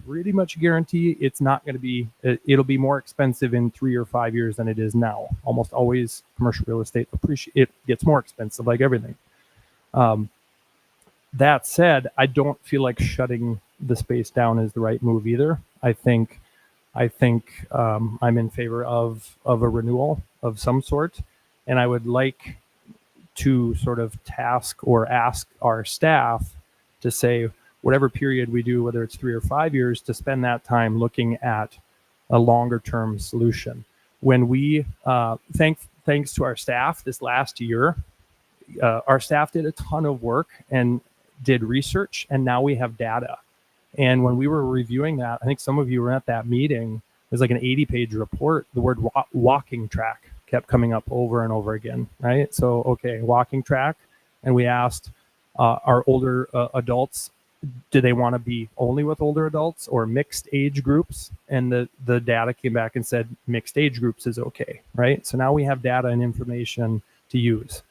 pretty much guarantee it's not going to be, it'll be more expensive in 3 or 5 years than it is now. Almost always commercial real estate, it gets more expensive, like everything. That said, I don't feel like shutting the space down is the right move either. I think I'm in favor of a renewal of some sort. And I would like to sort of task or ask our staff to say, whatever period we do, whether it's 3 or 5 years, to spend that time looking at a longer term solution. When we, thanks to our staff this last year, our staff did a ton of work and did research, and now we have data. And when we were reviewing that, I think some of you were at that meeting, it was like an 80-page report. The word walking track kept coming up over and over again, right? So, okay, walking track. And we asked our older adults, do they want to be only with older adults or mixed age groups? And the data came back and said mixed age groups is okay, right? So now we have data and information to use.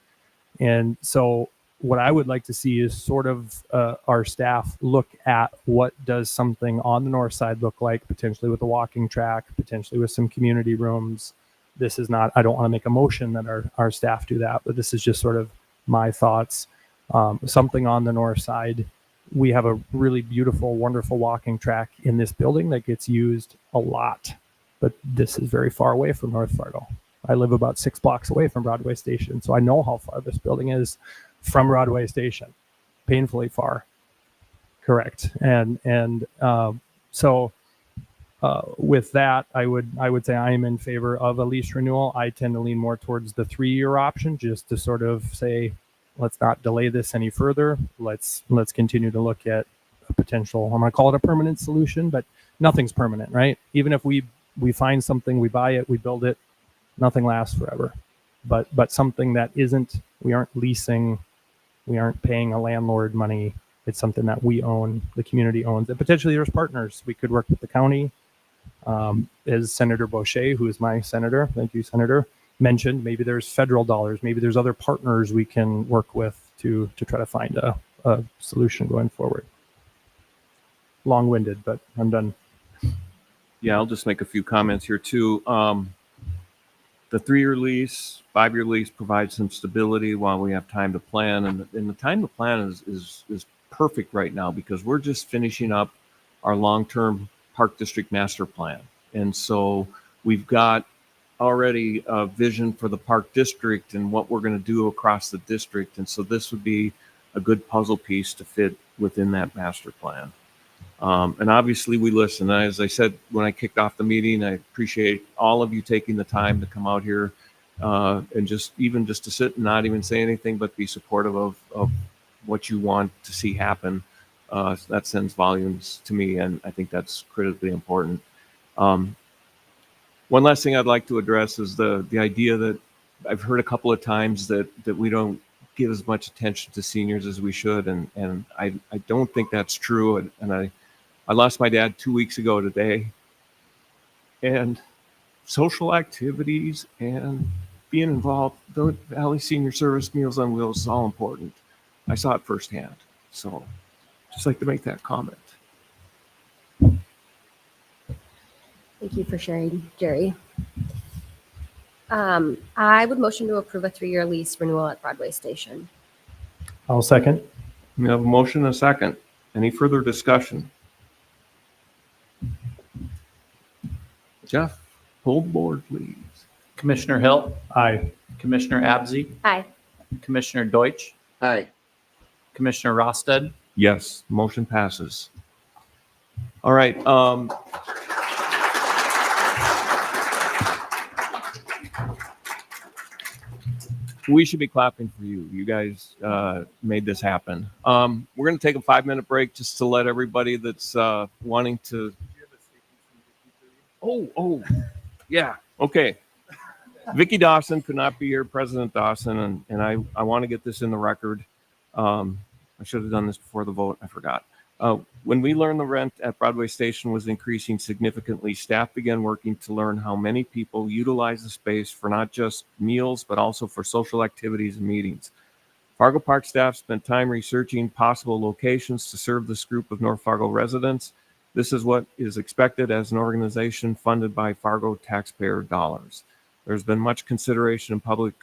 And so what I would like to see is sort of our staff look at what does something on the north side look like, potentially with a walking track, potentially with some community rooms. This is not, I don't want to make a motion that our staff do that, but this is just sort of my thoughts. Something on the north side. We have a really beautiful, wonderful walking track in this building that gets used a lot, but this is very far away from North Fargo. I live about 6 blocks away from Broadway Station, so I know how far this building is from Broadway Station, painfully far. Correct. And so with that, I would say I am in favor of a lease renewal. I tend to lean more towards the 3-year option, just to sort of say, let's not delay this any further. Let's continue to look at a potential, I'm going to call it a permanent solution, but nothing's permanent, right? Even if we find something, we buy it, we build it, nothing lasts forever. But something that isn't, we aren't leasing, we aren't paying a landlord money. It's something that we own, the community owns, and potentially there's partners. We could work with the county. As Senator Boucher, who is my senator, thank you, Senator, mentioned, maybe there's federal dollars, maybe there's other partners we can work with to try to find a solution going forward. Long-winded, but I'm done. Yeah, I'll just make a few comments here too. The 3-year lease, 5-year lease provides some stability while we have time to plan, and the time to plan is perfect right now because we're just finishing up our long-term Park District Master Plan. And so we've got already a vision for the Park District and what we're going to do across the district. And so this would be a good puzzle piece to fit within that master plan. And obviously we listen. As I said, when I kicked off the meeting, I appreciate all of you taking the time to come out here and just to sit and not even say anything, but be supportive of what you want to see happen. That sends volumes to me, and I think that's critically important. One last thing I'd like to address is the idea that I've heard a couple of times that we don't give as much attention to seniors as we should, and I don't think that's true. And I lost my dad 2 weeks ago today, and social activities and being involved, the Valley Senior Service Meals on Wheels is all important. I saw it firsthand, so just like to make that comment. Thank you for sharing, Jerry. I would motion to approve a 3-year lease renewal at Broadway Station. I'll second. We have a motion and a second. Any further discussion? Jeff, pull the board, please. Commissioner Hill, Aye. Commissioner Abzi, Aye. Commissioner Deutsch, Aye. Commissioner Rosted, Yes, motion passes. All right. We should be clapping for you. You guys made this happen. We're going to take a 5-minute break just to let everybody that's wanting to. Oh, yeah. Okay. Vicki Dawson could not be here, President Dawson, and I want to get this in the record. I should have done this before the vote. I forgot. When we learned the rent at Broadway Station was increasing significantly, staff began working to learn how many people utilize the space for not just meals, but also for social activities and meetings. Fargo Park staff spent time researching possible locations to serve this group of North Fargo residents. This is what is expected as an organization funded by Fargo taxpayer dollars. There's been much consideration and public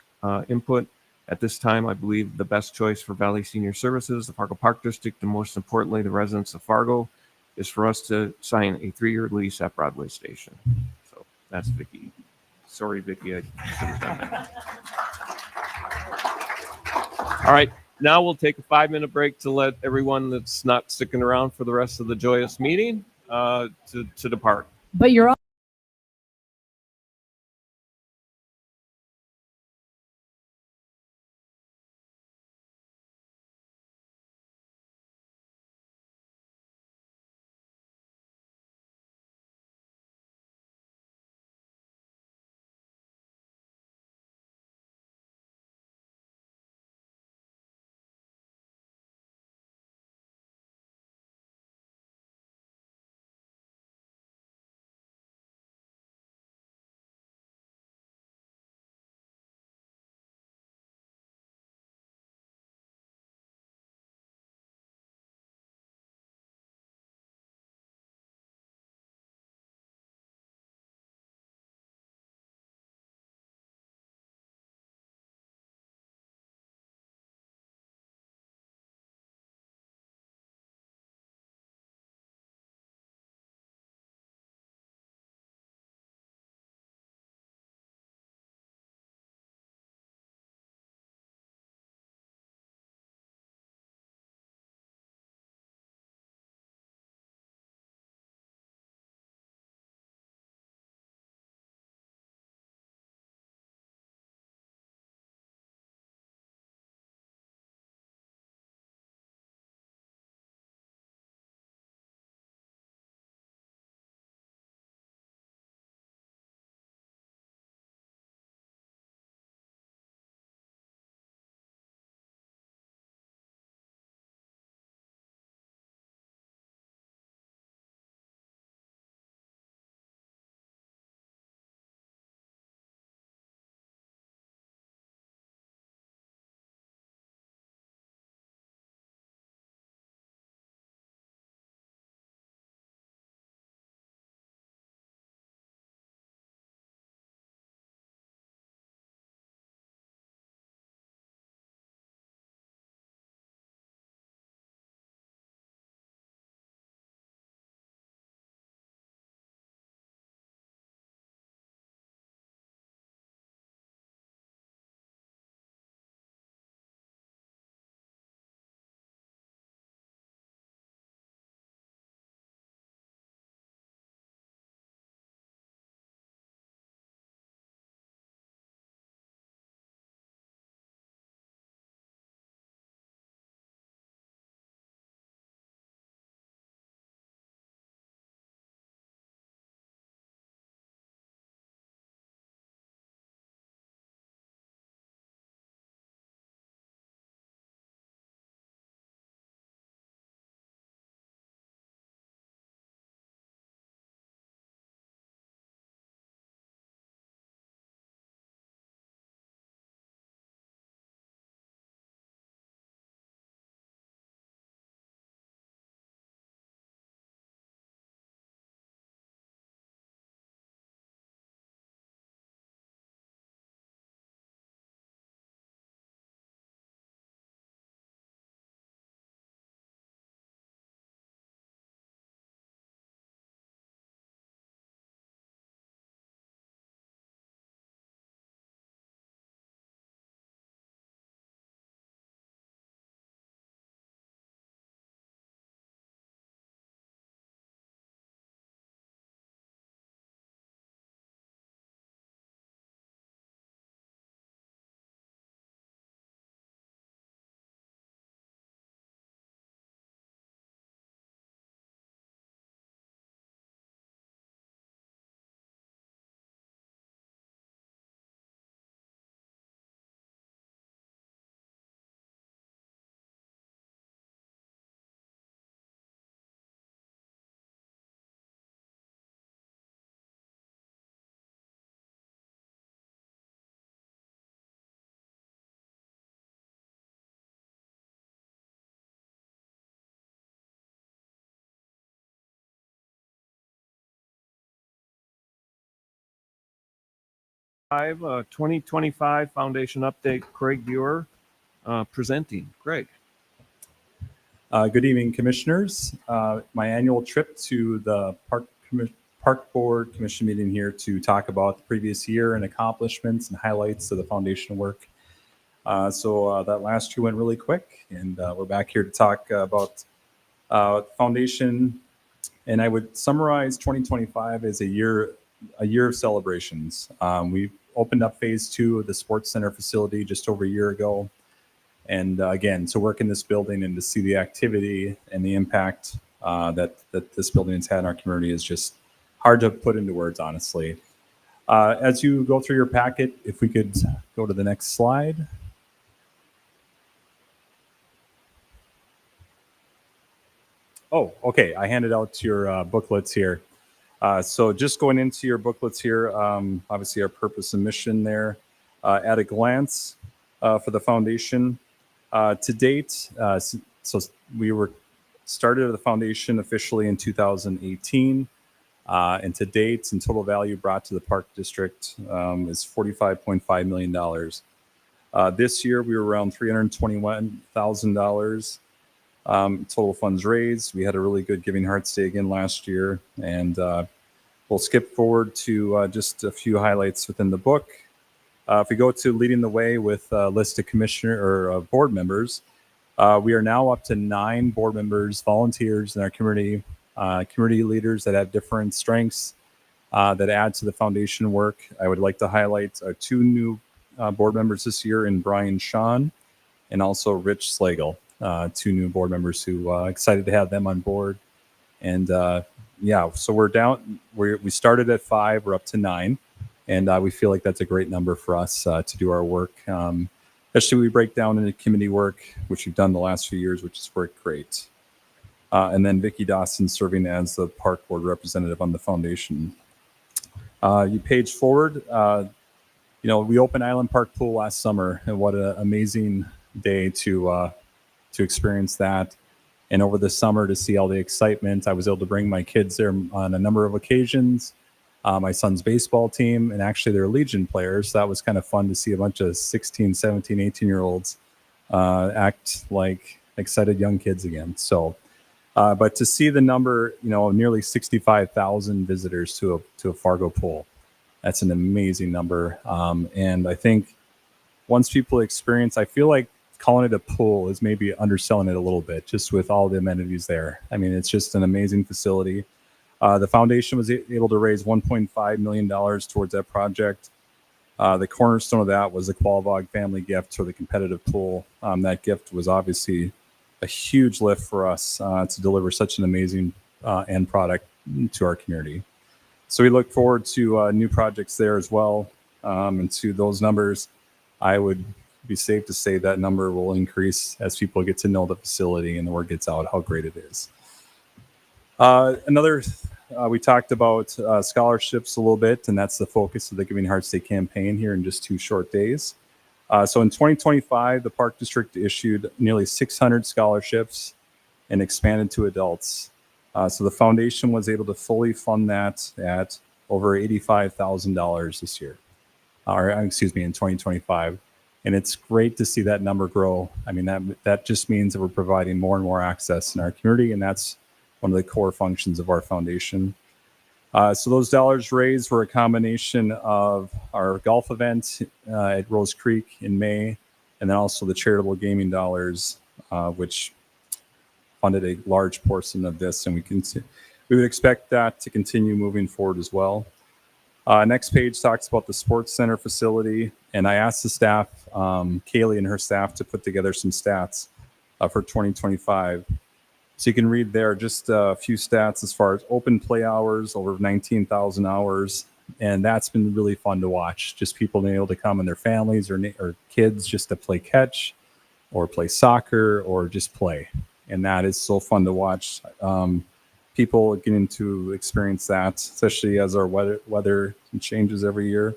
input. At this time, I believe the best choice for Valley Senior Services, the Fargo Park District, and most importantly, the residents of Fargo, is for us to sign a 3-year lease at Broadway Station. So that's Vicki. Sorry, Vicki, I should have done that. All right, now we'll take a 5-minute break to let everyone that's not sticking around for the rest of the joyous meeting to depart. But you're all 2025 Foundation Update, Craig Buer presenting. Craig. Good evening, commissioners. My annual trip to the Park Board Commission meeting here to talk about the previous year and accomplishments and highlights of the foundation work. So that last year went really quick, and we're back here to talk about foundation. And I would summarize 2025 as a year of celebrations. We opened up phase 2 of the Sports Center facility just over a year ago. And again, to work in this building and to see the activity and the impact that this building has had in our community is just hard to put into words, honestly. As you go through your packet, if we could go to the next slide. Oh, okay. I handed out your booklets here. So just going into your booklets here, obviously our purpose and mission there. At a glance for the foundation. To date, so we were started the foundation officially in 2018. And to date, in total value brought to the Park District is $45.5 million. This year, we were around $321,000 total funds raised. We had a really good Giving Hearts Day again last year. And we'll skip forward to just a few highlights within the book. If we go to leading the way with a list of commissioner or board members, we are now up to 9 board members, volunteers in our community, community leaders that have different strengths that add to the foundation work. I would like to highlight 2 new board members this year in Brian Sean and also Rich Slagle, 2 new board members who excited to have them on board. And yeah, so we're down, we started at 5, we're up to 9. And we feel like that's a great number for us to do our work. Especially we break down into committee work, which we've done the last few years, which has worked great. And then Vicki Dawson serving as the park board representative on the foundation. You page forward, we opened Island Park Pool last summer, and what an amazing day to experience that. And over the summer to see all the excitement, I was able to bring my kids there on a number of occasions. My son's baseball team, and actually they're Legion players. So that was kind of fun to see a bunch of 16, 17, 18-year-olds act like excited young kids again. So, but to see the number, nearly 65,000 visitors to a Fargo pool, that's an amazing number. And I think once people experience, I feel like calling it a pool is maybe underselling it a little bit, just with all the amenities there. I mean, it's just an amazing facility. The foundation was able to raise $1.5 million towards that project. The cornerstone of that was the Qualvog family gift for the competitive pool. That gift was obviously a huge lift for us to deliver such an amazing end product to our community. So we look forward to new projects there as well. And to those numbers, I would be safe to say that number will increase as people get to know the facility and the word gets out how great it is. We talked about scholarships a little bit, and that's the focus of the Giving Hearts Day campaign here in just 2 short days. So in 2025, the Park District issued nearly 600 scholarships and expanded to adults. So the foundation was able to fully fund that at over $85,000 this year, in 2025. And it's great to see that number grow. I mean, that just means that we're providing more and more access in our community, and that's one of the core functions of our foundation. So those dollars raised were a combination of our golf event at Rose Creek in May, and then also the charitable gaming dollars, which funded a large portion of this, and we would expect that to continue moving forward as well. Next page talks about the Sports Center facility, and I asked the staff, Kaylee and her staff, to put together some stats for 2025. So you can read there just a few stats as far as open play hours, over 19,000 hours. And that's been really fun to watch. Just people being able to come and their families or kids just to play catch or play soccer or just play. And that is so fun to watch. People getting to experience that, especially as our weather changes every year.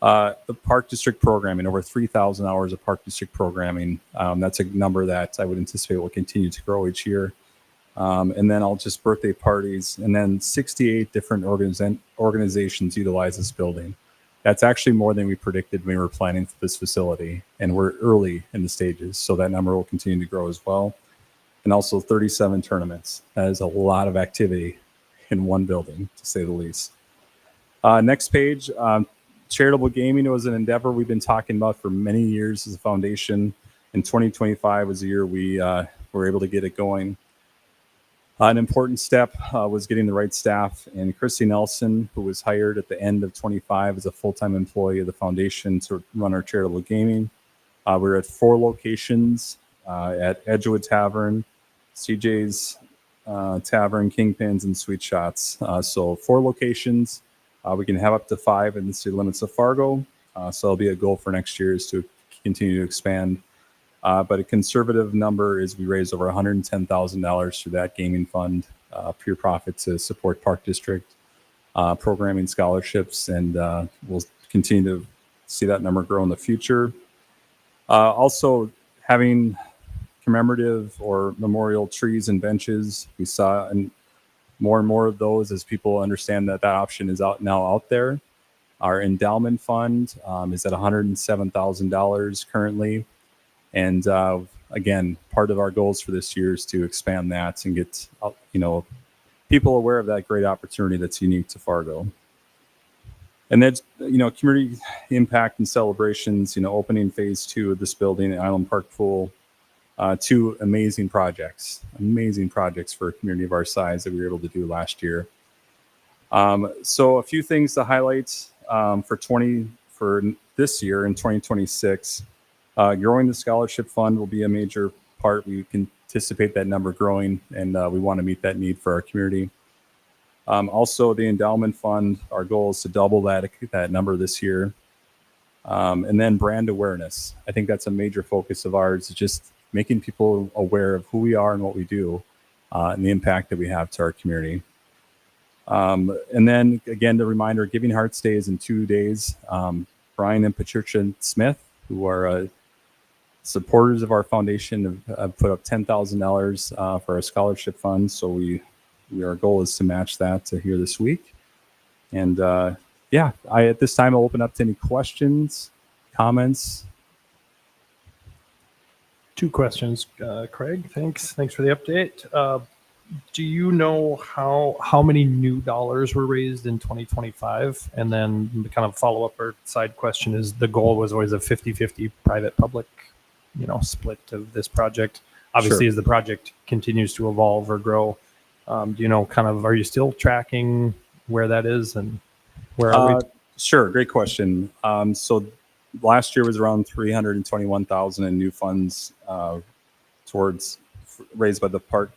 The Park District programming, over 3,000 hours of Park District programming. That's a number that I would anticipate will continue to grow each year. And then just birthday parties, and then 68 different organizations utilize this building. That's actually more than we predicted when we were planning for this facility, and we're early in the stages, so that number will continue to grow as well. And also 37 tournaments. That is a lot of activity in one building, to say the least. Next page, charitable gaming was an endeavor we've been talking about for many years as a foundation. In 2025 was the year we were able to get it going. An important step was getting the right staff, and Christy Nelson, who was hired at the end of 25 as a full-time employee of the foundation to run our charitable gaming. We're at 4 locations at Edgewood Tavern, CJ's Tavern, Kingpins, and Sweet Shots. So 4 locations. We can have up to 5 in the city limits of Fargo. So that'll be a goal for next year is to continue to expand. But a conservative number is we raised over $110,000 through that gaming fund, pure profit to support Park District programming scholarships, and we'll continue to see that number grow in the future. Also, having commemorative or memorial trees and benches, we saw more and more of those as people understand that that option is now out there. Our endowment fund is at $107,000 currently. And again, part of our goals for this year is to expand that and get people aware of that great opportunity that's unique to Fargo. And then community impact and celebrations. Opening phase 2 of this building, the Island Park Pool, 2 amazing projects for a community of our size that we were able to do last year. So a few things to highlight for this year in 2026. Growing the scholarship fund will be a major part. We can anticipate that number growing, and we want to meet that need for our community. Also, the endowment fund, our goal is to double that number this year. And then brand awareness. I think that's a major focus of ours, is just making people aware of who we are and what we do, and the impact that we have to our community. And then, again, the reminder, Giving Hearts Day is in 2 days. Brian and Patricia Smith, who are supporters of our foundation, have put up $10,000 for our scholarship fund. So our goal is to match that here this week. And at this time I'll open up to any questions, comments. 2 questions, Craig. Thanks for the update. Do you know how many new dollars were raised in 2025? And then the kind of follow-up or side question is, the goal was always a 50-50 private-public split of this project. Obviously, Sure. As the project continues to evolve or grow, do you know are you still tracking where that is and where are we? Sure, great question. So last year was around $321,000 in new funds raised by the Park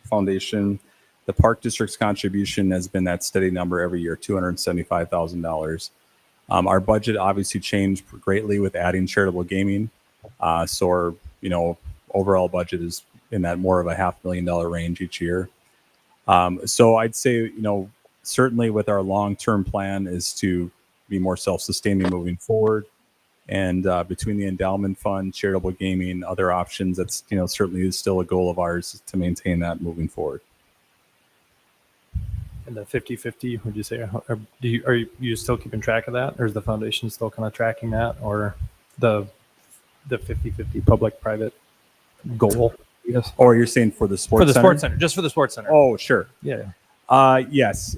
Foundation. The Park District's contribution has been that steady number every year, $275,000. Our budget obviously changed greatly with adding charitable gaming. So our overall budget is in that more of a $500,000 range each year. So I'd say certainly with our long-term plan is to be more self-sustaining moving forward. And between the endowment fund, charitable gaming, other options, that's certainly is still a goal of ours to maintain that moving forward. And the 50-50, would you say, are you still keeping track of that, or is the foundation still kind of tracking that, or the 50-50 public-private goal? Yes. Or you're saying for the sports center? Sports center, just for the sports center. Oh, sure. Yeah. Yes.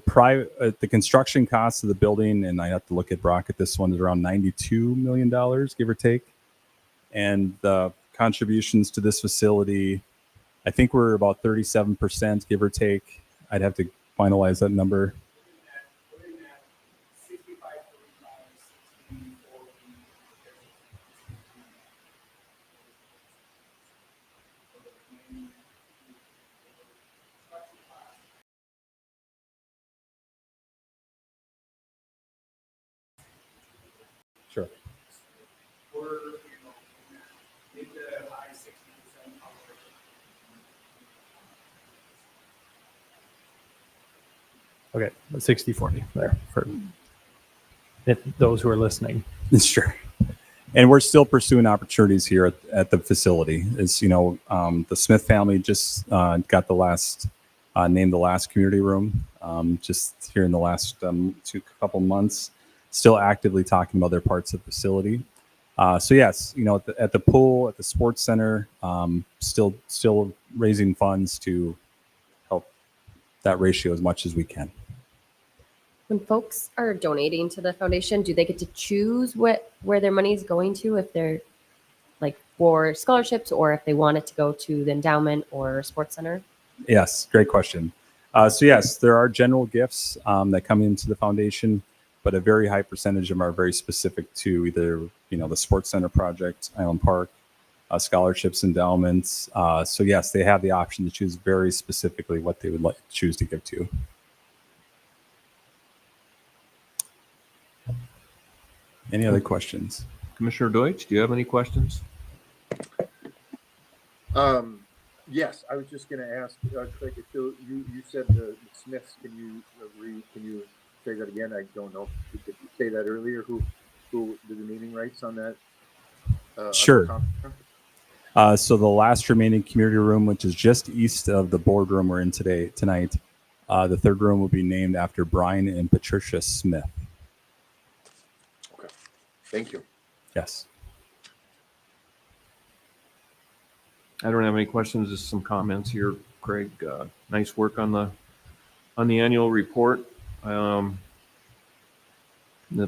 Private the construction costs of the building, and I have to look at Brockett. This one is around $92 million, give or take. And the contributions to this facility, I think we're about 37%, give or take. I'd have to finalize that number. Sure. Okay, 60-40 there for those who are listening. Sure. And we're still pursuing opportunities here at the facility. As the Smith family just got named the last community room just here in the last couple months. still actively talking about their parts of the facility. So yes, at the pool, at the sports center, still raising funds to help that ratio as much as we can. When folks are donating to the foundation, do they get to choose where their money is going to, if they're like for scholarships or if they want it to go to the endowment or sports center? Yes, great question. So yes, there are general gifts that come into the foundation, but a very high percentage of them are very specific to either the sports center project, Island Park, scholarships, endowments. So yes, they have the option to choose very specifically what they would like to choose to give to. Any other questions? Commissioner Deutsch, do you have any questions? Yes, I was just going to ask, Craig, so you said the Smiths, can you say that again? I don't know. Did you say that earlier? Who did the naming rights on that? Sure. So the last remaining community room, which is just east of the boardroom we're in tonight, the third room will be named after Brian and Patricia Smith. Okay. Thank you. Yes. I don't have any questions. Just some comments here, Craig. Nice work on the annual report. The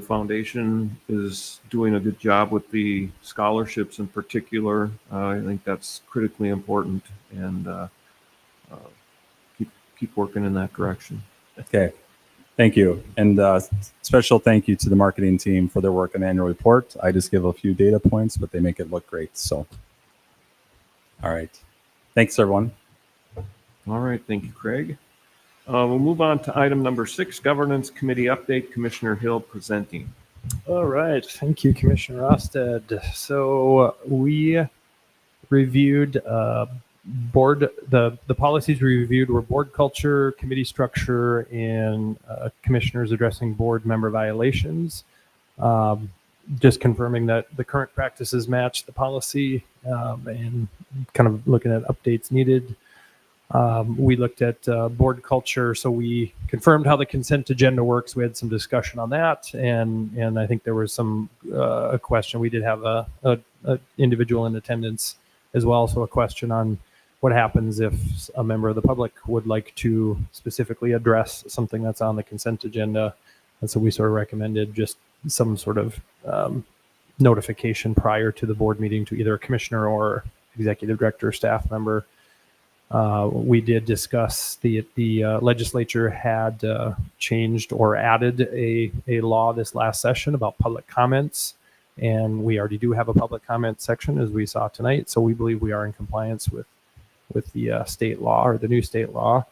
foundation is doing a good job with the scholarships in particular. I think that's critically important, and keep working in that direction. Okay. Thank you. And special thank you to the marketing team for their work on the annual report. I just give a few data points, but they make it look great. So, all right. Thanks, everyone. All right. Thank you, Craig. We'll move on to item number 6, Governance Committee Update. Commissioner Hill presenting. All right. Thank you, Commissioner Rosted. So we reviewed the policies we reviewed were board culture, committee structure, and commissioners addressing board member violations. Just confirming that the current practices match the policy and kind of looking at updates needed. We looked at board culture, so we confirmed how the consent agenda works. We had some discussion on that, and I think there was some a question. We did have a individual in attendance as well, so a question on what happens if a member of the public would like to specifically address something that's on the consent agenda. And so we sort of recommended just some sort of notification prior to the board meeting to either a commissioner or executive director or staff member. We did discuss the legislature had changed or added a law this last session about public comments, and we already do have a public comment section as we saw tonight. So we believe we are in compliance with the state law or the new state law.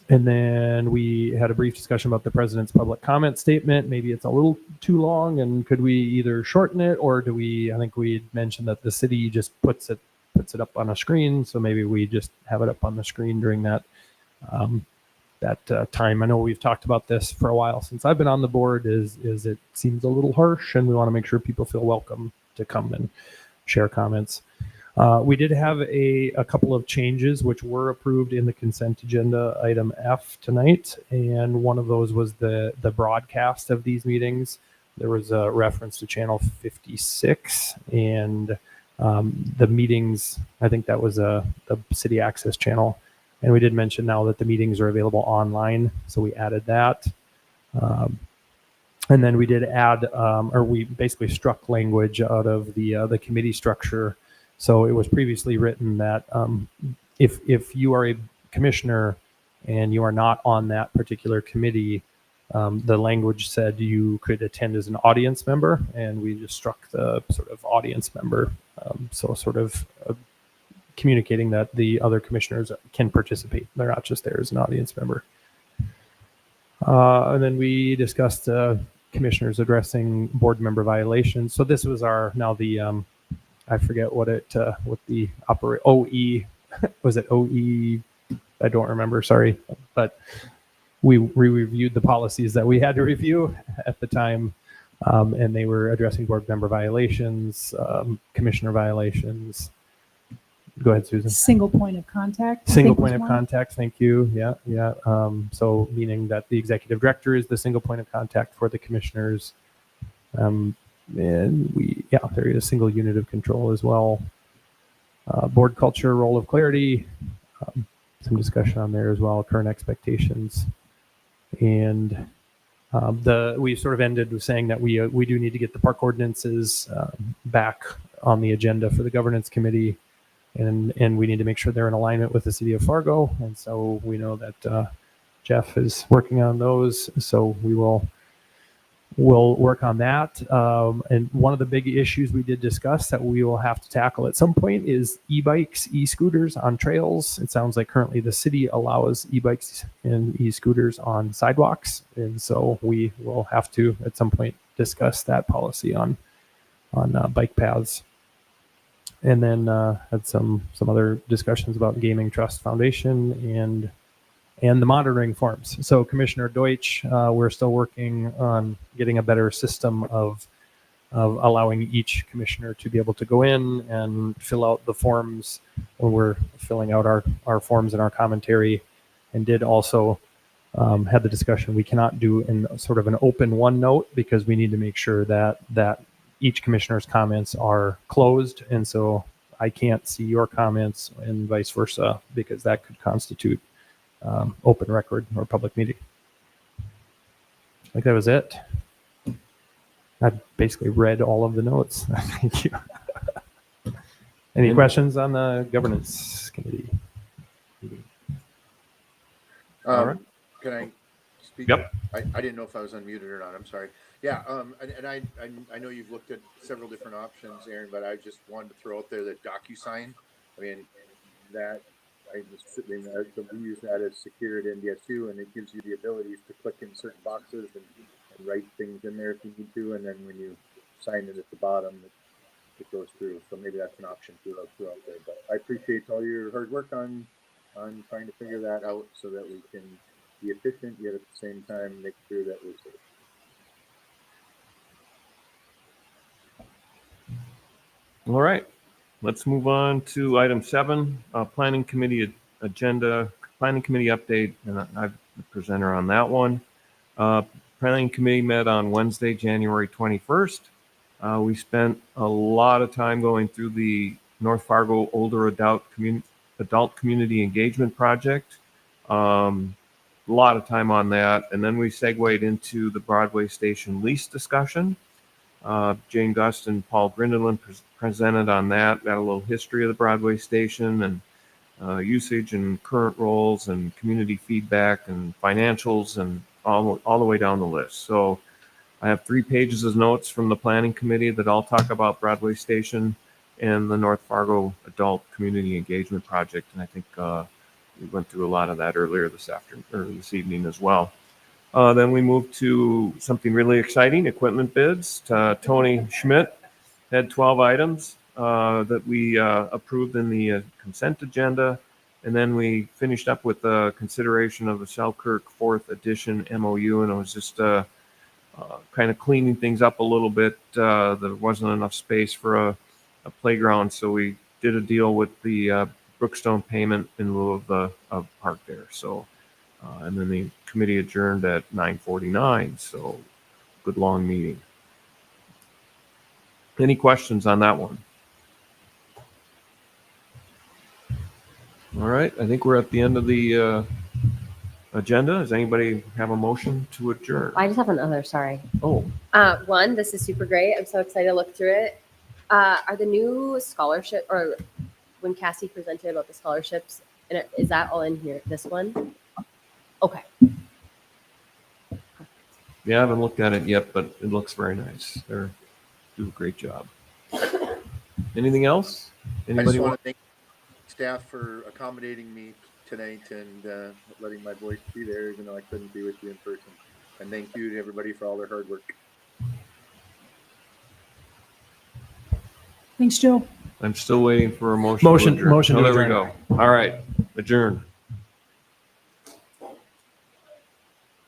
And then we had a brief discussion about the president's public comment statement. Maybe it's a little too long, and could we either shorten it, or I think we mentioned that the city just puts it up on a screen. So maybe we just have it up on the screen during that time. I know we've talked about this for a while since I've been on the board, is it seems a little harsh, and we want to make sure people feel welcome to come and share comments. We did have a couple of changes which were approved in the consent agenda, item F tonight, and one of those was the broadcast of these meetings. There was a reference to channel 56, and the meetings, I think that was the city access channel. And we did mention now that the meetings are available online, so we added that. And then we did add, or we basically struck language out of the committee structure. So it was previously written that if you are a commissioner and you are not on that particular committee, the language said you could attend as an audience member, and we just struck the sort of audience member. So sort of communicating that the other commissioners can participate. They're not just there as an audience member. And then we discussed commissioners addressing board member violations. So this was I forget what the OE, was it OE? I don't remember, sorry. But we reviewed the policies that we had to review at the time, and they were addressing board member violations, commissioner violations, Go ahead, Susan. Single point of contact. I Single think was point of one. contact. Thank you. Yeah, yeah. So meaning that the executive director is the single point of contact for the commissioners. And there is a single unit of control as well. Board culture, role of clarity, some discussion on there as well, current expectations. And we sort of ended with saying that we do need to get the park ordinances back on the agenda for the governance committee. And we need to make sure they're in alignment with the city of Fargo. And so we know that Jeff is working on those. So we'll work on that. And one of the big issues we did discuss that we will have to tackle at some point is e-bikes, e-scooters on trails. It sounds like currently the city allows e-bikes and e-scooters on sidewalks. And so we will have to at some point discuss that policy on bike paths. And then had some other discussions about Gaming Trust Foundation and the monitoring forms. So Commissioner Deutsch, we're still working on getting a better system of allowing each commissioner to be able to go in and fill out the forms when we're filling out our forms and our commentary, and did also had the discussion we cannot do in sort of an open OneNote because we need to make sure that each commissioner's comments are closed, and so I can't see your comments and vice versa because that could constitute open record or public meeting. I think that was it. I basically read all of the notes. Thank you. Any questions on the governance committee? All right. Can I speak? Yep. I didn't know if I was unmuted or not. I'm sorry. Yeah. And I know you've looked at several different options, Aaron, but I just wanted to throw out there that DocuSign. I mean, that we use that as secured NDSU, and it gives you the abilities to click in certain boxes and write things in there if you need to, and then when you sign it at the bottom, it goes through. So maybe that's an option to throw out there. But I appreciate all your hard work on trying to figure that out so that we can be efficient, yet at the same time make sure that we're safe. All right. Let's move on to item 7, planning committee agenda, planning committee update, and I'm the presenter on that one. Planning committee met on Wednesday, January 21st. We spent a lot of time going through the North Fargo Older Adult Community Engagement Project. A lot of time on that. And then we segued into the Broadway Station lease discussion. Jane Gust and Paul Grindeland presented on that, got a little history of the Broadway Station and usage and current roles and community feedback and financials and all the way down the list. So I have 3 pages of notes from the planning committee that all talk about Broadway Station and the North Fargo Adult Community Engagement Project. And I think we went through a lot of that earlier this evening as well. Then we moved to something really exciting, equipment bids. Tony Schmidt had 12 items that we approved in the consent agenda. And then we finished up with the consideration of the Selkirk 4th edition MOU. And it was just kind of cleaning things up a little bit. There wasn't enough space for a playground. So we did a deal with the Brookstone payment in lieu of park there. So, and then the committee adjourned at 9:49. So good long meeting. Any questions on that one? All right. I think we're at the end of the agenda. Does anybody have a motion to adjourn? I just have another, sorry. Oh, One, this is super great. I'm so excited to look through it. Are the new scholarship, or when Cassie presented about the scholarships, and is that all in here? This one? Okay. yeah, I haven't looked at it yet, but it looks very nice. They do a great job. Anything else? I just Anybody want want? to thank staff for accommodating me tonight and letting my voice be there, even though I couldn't be with you in person. And thank you to everybody for all their hard work. Thanks, Joe. I'm still waiting for a motion. Motion to adjourn. to Oh, there we adjourn. go. All right, adjourn.